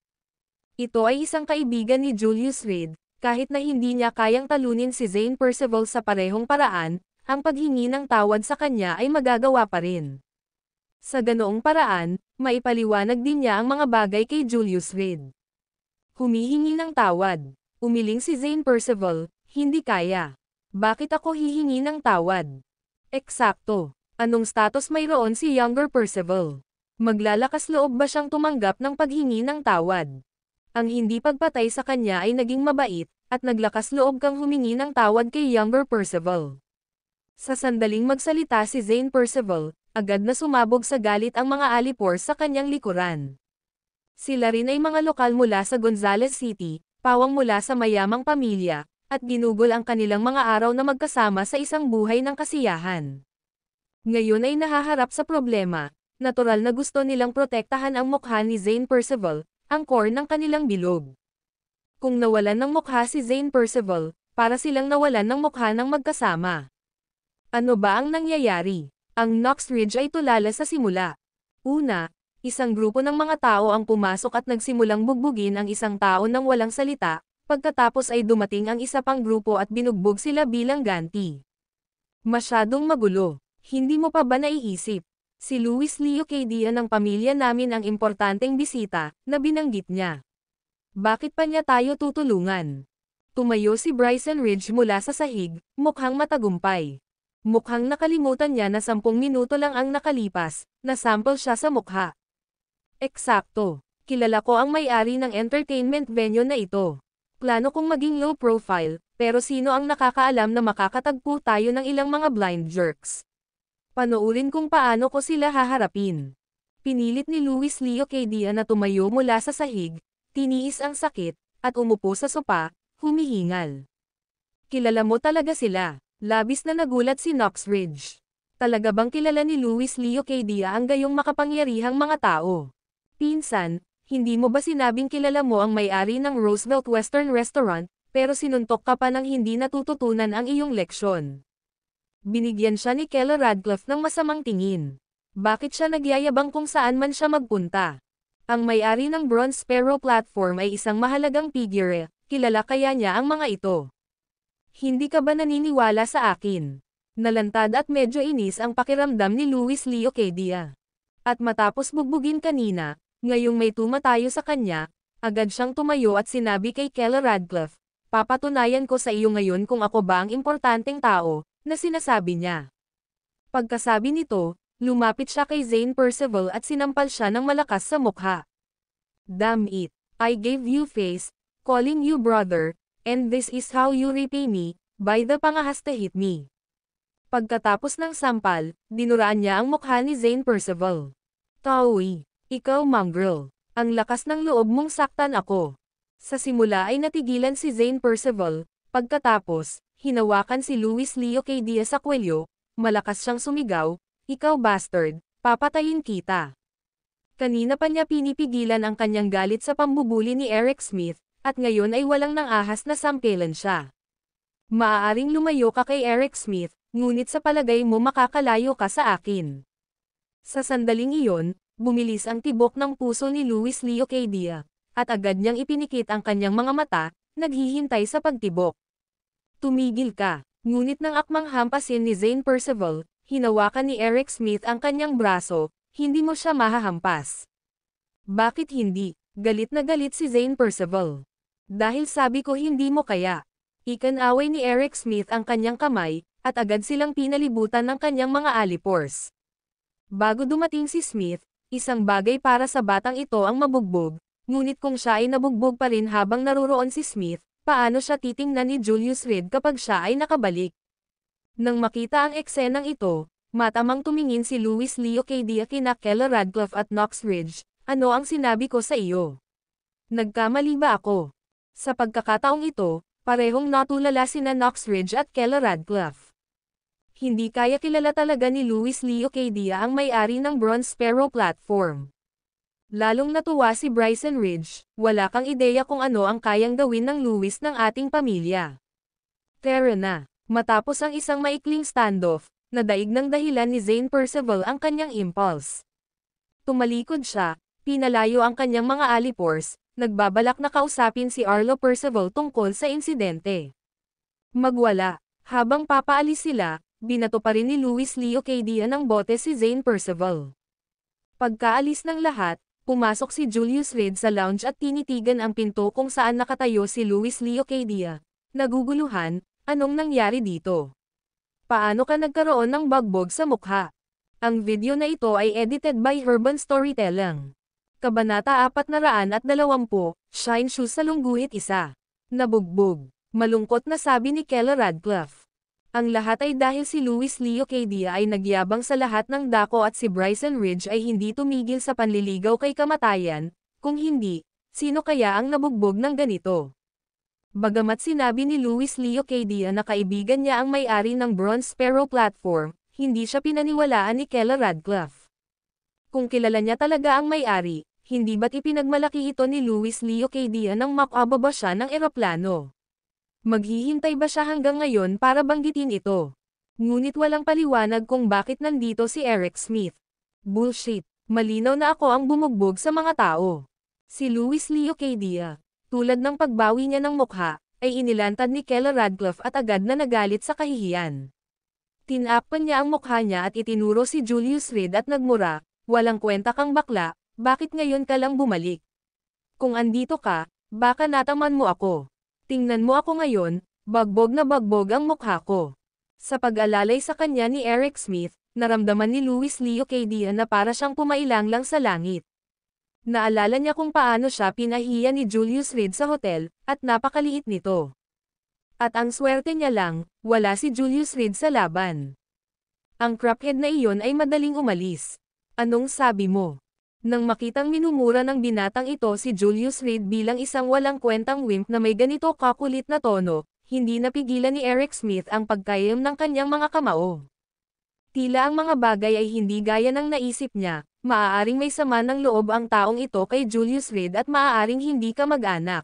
Ito ay isang kaibigan ni Julius Reed, kahit na hindi niya kayang talunin si Zane Percival sa parehong paraan, ang paghingi ng tawad sa kanya ay magagawa pa rin. Sa ganoong paraan, maipaliwanag din niya ang mga bagay kay Julius Reed. Humihingi ng tawad. Umiling si Zane Percival, hindi kaya. Bakit ako hihingi ng tawad? Eksakto. Anong status mayroon si younger Percival? Maglalakas loob ba siyang tumanggap ng paghingi ng tawad? Ang hindi pagpatay sa kanya ay naging mabait, at naglakas loob kang humingi ng tawad kay younger Percival. Sa sandaling magsalita si Zane Percival, agad na sumabog sa galit ang mga alipors sa kanyang likuran. Sila rin ay mga lokal mula sa Gonzales City, pawang mula sa mayamang pamilya, at ginugol ang kanilang mga araw na magkasama sa isang buhay ng kasiyahan. Ngayon ay nahaharap sa problema, natural na gusto nilang protektahan ang mukha ni Zane Percival, ang core ng kanilang bilog. Kung nawalan ng mukha si Zane Percival, para silang nawalan ng mukha ng magkasama. Ano ba ang nangyayari? Ang Knox Ridge ay tulala sa simula. Una, isang grupo ng mga tao ang pumasok at nagsimulang bugbugin ang isang tao nang walang salita, pagkatapos ay dumating ang isa pang grupo at binugbog sila bilang ganti. Masyadong magulo. Hindi mo pa ba naiisip? Si Luis Leo K. Diaz ng pamilya namin ang importanteng bisita, na binanggit niya. Bakit pa niya tayo tutulungan? Tumayo si Bryson Ridge mula sa sahig, mukhang matagumpay. Mukhang nakalimutan niya na 10 minuto lang ang nakalipas, na sample siya sa mukha. Eksakto. Kilala ko ang may-ari ng entertainment venue na ito. Plano kong maging low profile, pero sino ang nakakaalam na makakatagpo tayo ng ilang mga blind jerks? Panoorin kung paano ko sila haharapin. Pinilit ni Luis Leo K. Diaz na tumayo mula sa sahig, tiniis ang sakit, at umupo sa sopa, humihingal. Kilala mo talaga sila. Labis na nagulat si Knox Ridge. Talaga bang kilala ni Luis Leo K. Diaz ang gayong makapangyarihang mga tao? Pinsan, hindi mo ba sinabing kilala mo ang may-ari ng Roosevelt Western Restaurant, pero sinuntok ka pa nang hindi natututunan ang iyong leksyon? Binigyan siya ni Keller Radcliffe ng masamang tingin. Bakit siya nagyayabang kung saan man siya magpunta? Ang may-ari ng Bronze Sparrow platform ay isang mahalagang figure, kilala kaya niya ang mga ito? Hindi ka ba naniniwala sa akin? Nalantad at medyo inis ang pakiramdam ni Luis Leo K. Diaz. At matapos bugbugin kanina, ngayong may tumatayo sa kanya, agad siyang tumayo at sinabi kay Keller Radcliffe, papatunayan ko sa iyo ngayon kung ako ba ang importanteng tao, na sinasabi niya. Pagkasabi nito, lumapit siya kay Zane Percival at sinampal siya ng malakas sa mukha. Damn it, I gave you face, calling you brother, and this is how you repay me, by the pangahas to hit me. Pagkatapos ng sampal, dinuraan niya ang mukha ni Zane Percival. Taoy, Ikaw mongrel. Ang lakas ng loob mong saktan ako. Sa simula ay natigilan si Zane Percival, pagkatapos, hinawakan si Luis Leo K. Diaz sa kwelyo, malakas siyang sumigaw, ikaw bastard, papatayin kita. Kanina pa niya pinipigilan ang kanyang galit sa pambubuli ni Eric Smith, at ngayon ay walang nang ahas na sampelan siya. Maaaring lumayo ka kay Eric Smith, ngunit sa palagay mo makakalayo ka sa akin. Sa sandaling iyon, bumilis ang tibok ng puso ni Luis Leo K. Diaz, at agad niyang ipinikit ang kanyang mga mata, naghihintay sa pagtibok. Tumigil ka, ngunit nang akmang hampasin ni Zane Percival, hinawakan ni Eric Smith ang kanyang braso, hindi mo siya mahahampas. Bakit hindi? Galit na galit si Zane Percival. Dahil sabi ko hindi mo kaya. Ikanaway ni Eric Smith ang kanyang kamay, at agad silang pinalibutan ng kanyang mga alipors. Bago dumating si Smith, isang bagay para sa batang ito ang mabugbog, ngunit kung siya ay nabugbog pa rin habang naruroon si Smith, paano siya titingnan ni Julius Reed kapag siya ay nakabalik? Nang makita ang eksenang ito, matamang tumingin si Luis Leo K. Diaz kina Keller Radcliffe at Knox Ridge, ano ang sinabi ko sa iyo? Nagkamali ba ako? Sa pagkakataong ito, parehong natulala sina Knox Ridge at Keller Radcliffe. Hindi kaya kilala talaga ni Luis Leo K. Diaz ang may-ari ng Bronze Sparrow platform. Lalong natuwa si Bryson Ridge, wala kang ideya kung ano ang kayang gawin ng Luis ng ating pamilya. Tara na, matapos ang isang maikling standoff, nadaig ng dahilan ni Zane Percival ang kanyang impulse. Tumalikod siya, pinalayo ang kanyang mga alipors, nagbabalak na kausapin si Arlo Percival tungkol sa insidente. Magwala, habang papaalis sila, binato pa rin ni Luis Leo K. Diaz ng bote si Zane Percival. Pagkaalis ng lahat, pumasok si Julius Reed sa lounge at tinitigan ang pinto kung saan nakatayo si Luis Leo K. Diaz. Naguguluhan, anong nangyari dito? Paano ka nagkaroon ng bagbog sa mukha? Ang video na ito ay edited by Urban Storytelling. Kabanata 420, Shine Shoes sa Lungguhit 1. Nabugbog. Malungkot na sabi ni Keller Radcliffe. Ang lahat ay dahil si Luis Leo K. Diaz ay nagyabang sa lahat ng dako at si Bryson Ridge ay hindi tumigil sa panliligaw kay kamatayan, kung hindi, sino kaya ang nabugbog ng ganito? Bagamat sinabi ni Luis Leo K. Diaz na kaibigan niya ang may-ari ng Bronze Sparrow platform, hindi siya pinaniwalaan ni Keller Radcliffe. Kung kilala niya talaga ang may-ari, hindi ba't ipinagmalaki ito ni Luis Leo K. Diaz nang makababa siya ng eroplano? Maghihintay ba siya hanggang ngayon para banggitin ito? Ngunit walang paliwanag kung bakit nandito si Eric Smith. Bullshit. Malinaw na ako ang bumugbog sa mga tao. Si Luis Leo K. Diaz, tulad ng pagbawi niya ng mukha, ay inilantad ni Keller Radcliffe at agad na nagalit sa kahihiyan. Tinakpan niya ang mukha niya at itinuro si Julius Reed at nagmura, walang kwenta kang bakla, bakit ngayon ka lang bumalik? Kung andito ka, baka nataman mo ako. Tingnan mo ako ngayon, bagbog na bagbog ang mukha ko. Sa pag-alalay sa kanya ni Eric Smith, naramdaman ni Luis Leo K. Diaz na para siyang pumailang lang sa langit. Naalala niya kung paano siya pinahiya ni Julius Reed sa hotel, at napakaliit nito. At ang swerte niya lang, wala si Julius Reed sa laban. Ang craphead na iyon ay madaling umalis. Anong sabi mo? Nang makitang minumura ng binatang ito si Julius Reed bilang isang walang kwentang wimp na may ganito kakulit na tono, hindi napigilan ni Eric Smith ang pagkayam ng kanyang mga kamao. Tila ang mga bagay ay hindi gaya ng naisip niya, maaaring may sama ng loob ang taong ito kay Julius Reed at maaaring hindi ka mag-anak.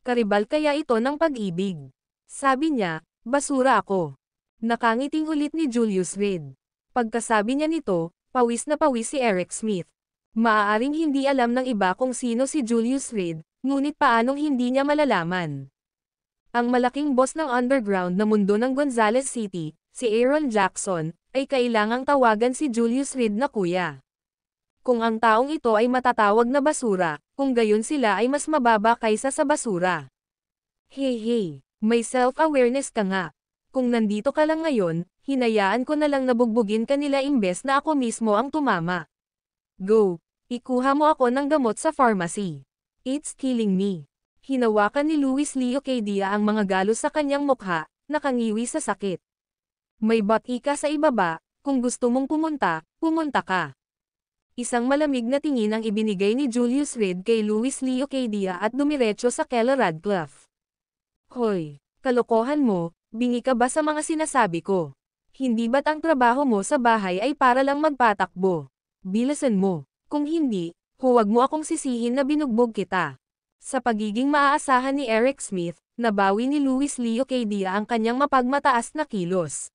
Karibal kaya ito ng pag-ibig. Sabi niya, basura ako. Nakangiting ulit ni Julius Reed. Pagkasabi niya nito, pawis na pawis si Eric Smith. Maaaring hindi alam ng iba kung sino si Julius Reed, ngunit paanong hindi niya malalaman. Ang malaking boss ng underground na mundo ng Gonzales City, si Aaron Jackson, ay kailangang tawagan si Julius Reed na kuya. Kung ang taong ito ay matatawag na basura, kung gayon sila ay mas mababa kaysa sa basura. Hey, may self-awareness ka nga. Kung nandito ka lang ngayon, hinayaan ko na lang nabugbugin ka nila imbes na ako mismo ang tumama. Go! Ikuha mo ako ng gamot sa pharmacy. It's killing me. Hinawakan ni Luis Leo K. Diaz ang mga galos sa kanyang mukha, nakangiwi sa sakit. May bati ka sa ibaba, kung gusto mong pumunta, pumunta ka. Isang malamig na tingin ang ibinigay ni Julius Reed kay Louis Leocadia at dumiretso sa Keller Radcliffe. Hoy, kalokohan mo, bingi ka ba sa mga sinasabi ko? Hindi ba't ang trabaho mo sa bahay ay para lang magpatakbo? Bilasan mo, kung hindi, huwag mo akong sisihin na binugbog kita. Sa pagiging maaasahan ni Eric Smith, nabawi ni Louis Leocadia ang kanyang mapagmataas na kilos.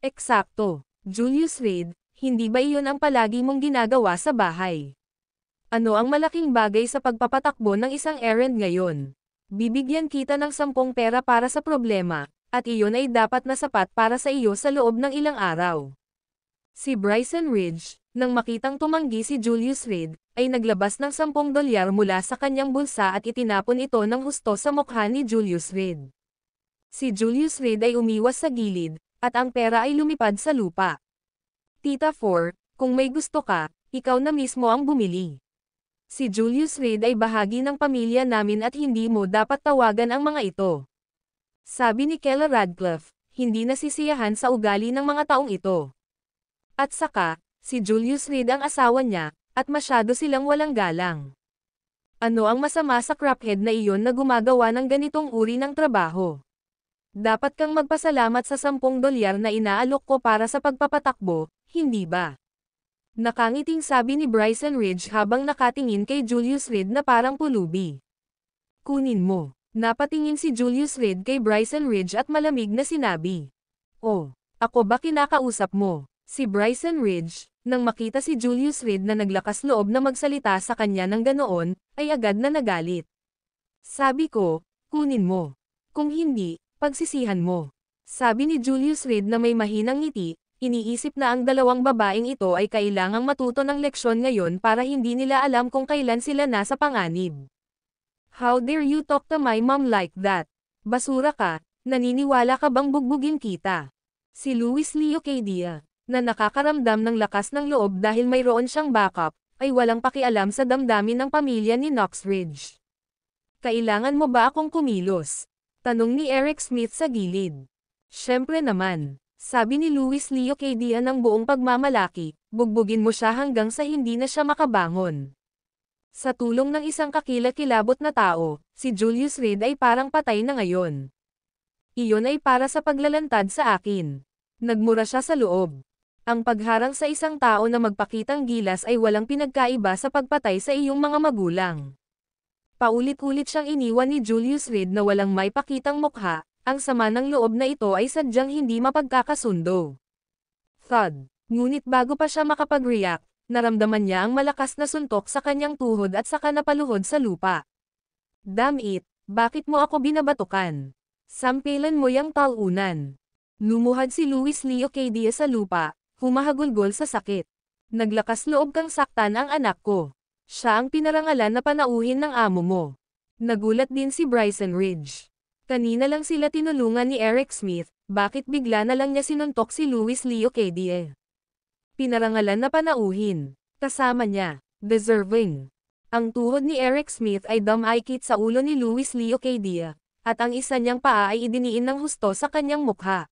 Eksakto, Julius Reed, hindi ba iyon ang palagi mong ginagawa sa bahay? Ano ang malaking bagay sa pagpapatakbo ng isang errand ngayon? Bibigyan kita ng 10 pera para sa problema, at iyon ay dapat na sapat para sa iyo sa loob ng ilang araw. Si Bryson Ridge, nang makitang tumanggi si Julius Reed, ay naglabas ng 10 dolyar mula sa kanyang bulsa at itinapon ito ng husto sa mukha ni Julius Reed. Si Julius Reed ay umiwas sa gilid, at ang pera ay lumipad sa lupa. Tita 4, kung may gusto ka, ikaw na mismo ang bumili. Si Julius Reed ay bahagi ng pamilya namin at hindi mo dapat tawagan ang mga ito. Sabi ni Keller Radcliffe, hindi nasisiyahan sa ugali ng mga taong ito. At saka, si Julius Reed ang asawa niya, at masyado silang walang galang. Ano ang masama sa craphead na iyon na gumagawa ng ganitong uri ng trabaho? Dapat kang magpasalamat sa 10 dolyar na inaalok ko para sa pagpapatakbo, hindi ba? Nakangiting sabi ni Bryson Ridge habang nakatingin kay Julius Reed na parang pulubi. Kunin mo. Napatingin si Julius Reed kay Bryson Ridge at malamig na sinabi. Oh, ako ba kinakausap mo? Si Bryson Ridge, nang makita si Julius Reed na naglakas loob na magsalita sa kanya ng ganoon, ay agad na nagalit. Sabi ko, kunin mo. Kung hindi, pagsisihan mo. Sabi ni Julius Reed na may mahinang ngiti, iniisip na ang dalawang babaeng ito ay kailangang matuto ng leksyon ngayon para hindi nila alam kung kailan sila nasa panganib. How dare you talk to my mom like that? Basura ka, naniniwala ka bang bugbugin kita? Si Louis Leocadia, na nakakaramdam ng lakas ng loob dahil mayroon siyang backup, ay walang pakialam sa damdamin ng pamilya ni Knox Ridge. Kailangan mo ba akong kumilos? Tanong ni Eric Smith sa gilid. Syempre naman, sabi ni Louis Leocadia ng buong pagmamalaki, bugbugin mo siya hanggang sa hindi na siya makabangon. Sa tulong ng isang kakilakilabot na tao, si Julius Reed ay parang patay na ngayon. Iyon ay para sa paglalantad sa akin. Nagmura siya sa loob. Ang pagharang sa isang tao na magpakitang gilas ay walang pinagkaiba sa pagpatay sa iyong mga magulang. Paulit-ulit siyang iniwan ni Julius Reed na walang may pakitang mukha, ang sama ng loob na ito ay sadyang hindi mapagkakasundo. Thud. Ngunit bago pa siya makapag-react, naramdaman niya ang malakas na suntok sa kanyang tuhod at saka napaluhod sa lupa. Damn it, bakit mo ako binabatukan? Sampilan mo yang talunan. Lumuhad si Louis Leocadia sa lupa, humahagulgol sa sakit. Naglakas loob kang saktan ang anak ko. Siya ang pinarangalan na panauhin ng amo mo. Nagulat din si Bryson Ridge. Kanina lang sila tinulungan ni Eric Smith, bakit bigla na lang niya sinuntok si Louis Leocadia? Pinarangalan na panauhin. Kasama niya, deserving. Ang tuhod ni Eric Smith ay dumaikit sa ulo ni Louis Leocadia, at ang isa niyang paa ay idiniin ng husto sa kanyang mukha.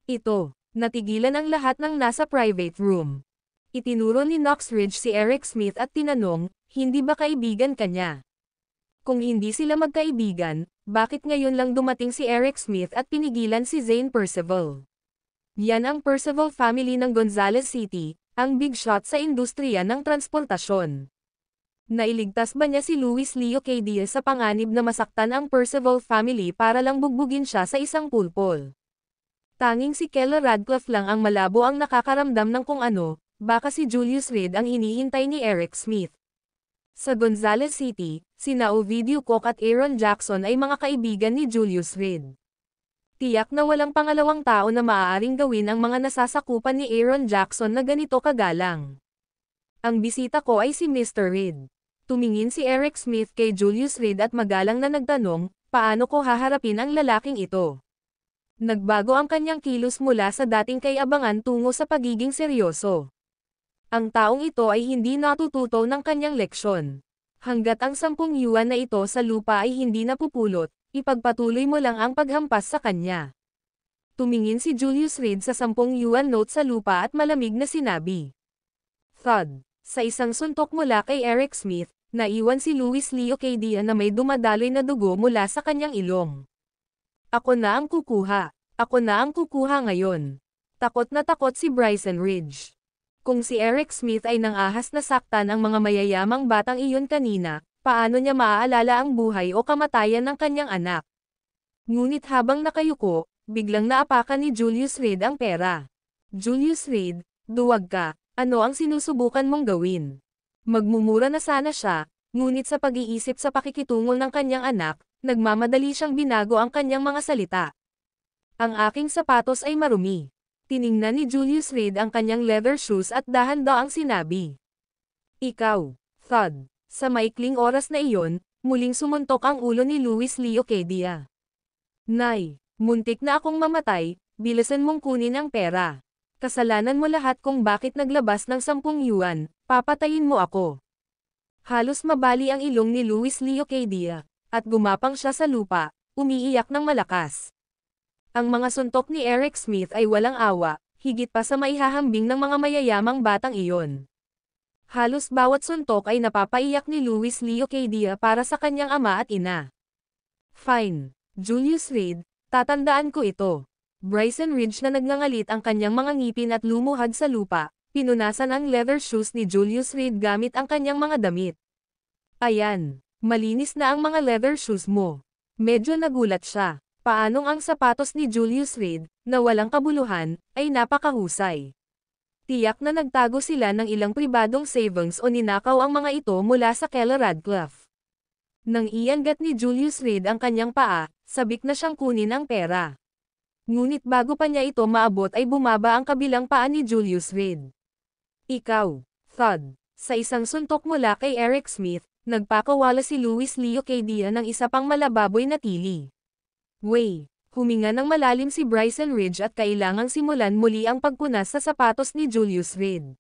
Ito, natigilan ang lahat ng nasa private room. Itinuro ni Knox Ridge si Eric Smith at tinanong, hindi ba kaibigan ka niya? Kung hindi sila magkaibigan, bakit ngayon lang dumating si Eric Smith at pinigilan si Zane Percival? Yan ang Percival family ng Gonzales City, ang big shot sa industriya ng transportasyon. Nailigtas ba niya si Louis Leocadia sa panganib na masaktan ang Percival family para lang bugbugin siya sa isang pulpol? Tanging si Keller Radcliffe lang ang malabo ang nakakaramdam ng kung ano, baka si Julius Reed ang hinihintay ni Eric Smith. Sa Gonzales City, sina Ovidio Cook at Aaron Jackson ay mga kaibigan ni Julius Reed. Tiyak na walang pangalawang tao na maaaring gawin ang mga nasasakupan ni Aaron Jackson na ganito kagalang. Ang bisita ko ay si Mr. Reed. Tumingin si Eric Smith kay Julius Reed at magalang na nagtanong, paano ko haharapin ang lalaking ito? Nagbago ang kanyang kilos mula sa dating kay-abangan tungo sa pagiging seryoso. Ang taong ito ay hindi natututo ng kanyang leksyon. Hanggat ang 10 yuan na ito sa lupa ay hindi napupulot, ipagpatuloy mo lang ang paghampas sa kanya. Tumingin si Julius Reed sa 10 yuan note sa lupa at malamig na sinabi. Thud. Sa isang suntok mula kay Eric Smith, naiwan si Luis Leo Cadia na may dumadaloy na dugo mula sa kanyang ilong. Ako na ang kukuha. Ako na ang kukuha ngayon. Takot na takot si Bryson Ridge. Kung si Eric Smith ay nangahas na saktan ang mga mayayamang batang iyon kanina, paano niya maaalala ang buhay o kamatayan ng kanyang anak? Ngunit habang nakayuko, biglang naapakan ni Julius Reed ang pera. Julius Reed, duwag ka, ano ang sinusubukan mong gawin? Magmumura na sana siya, ngunit sa pag-iisip sa pakikitungol ng kanyang anak, nagmamadali siyang binago ang kanyang mga salita. Ang aking sapatos ay marumi. Tiningnan ni Julius Reed ang kanyang leather shoes at dahan-daang sinabi. Ikaw, thud. Sa maikling oras na iyon, muling sumuntok ang ulo ni Luis Leo Cadia. Nay, muntik na akong mamatay, bilisan mong kunin ang pera. Kasalanan mo lahat kung bakit naglabas ng 10 yuan, papatayin mo ako. Halos mabali ang ilong ni Luis Leo Cadia, at gumapang siya sa lupa, umiiyak ng malakas. Ang mga suntok ni Eric Smith ay walang awa, higit pa sa maihahambing ng mga mayayamang batang iyon. Halos bawat suntok ay napapaiyak ni Luis Leo Cadia para sa kanyang ama at ina. Fine, Julius Reed, tatandaan ko ito. Bryson Ridge na nagngangalit ang kanyang mga ngipin at lumuhad sa lupa, pinunasan ang leather shoes ni Julius Reed gamit ang kanyang mga damit. Ayan, malinis na ang mga leather shoes mo. Medyo nagulat siya. Paanong ang sapatos ni Julius Reed, na walang kabuluhan, ay napakahusay. Tiyak na nagtago sila ng ilang pribadong savings o ninakaw ang mga ito mula sa Keller Radcliffe. Nang iangat ni Julius Reed ang kanyang paa, sabik na siyang kunin ang pera. Ngunit bago pa niya ito maabot ay bumaba ang kabilang paa ni Julius Reed. Ikaw, thud. Sa isang suntok mula kay Eric Smith, nagpakawala si Luis Leo Cadia ng isa pang malababoy na tili. Huminga ng malalim si Bryson Ridge at kailangang simulan muli ang pagpunas sa sapatos ni Julius Reed.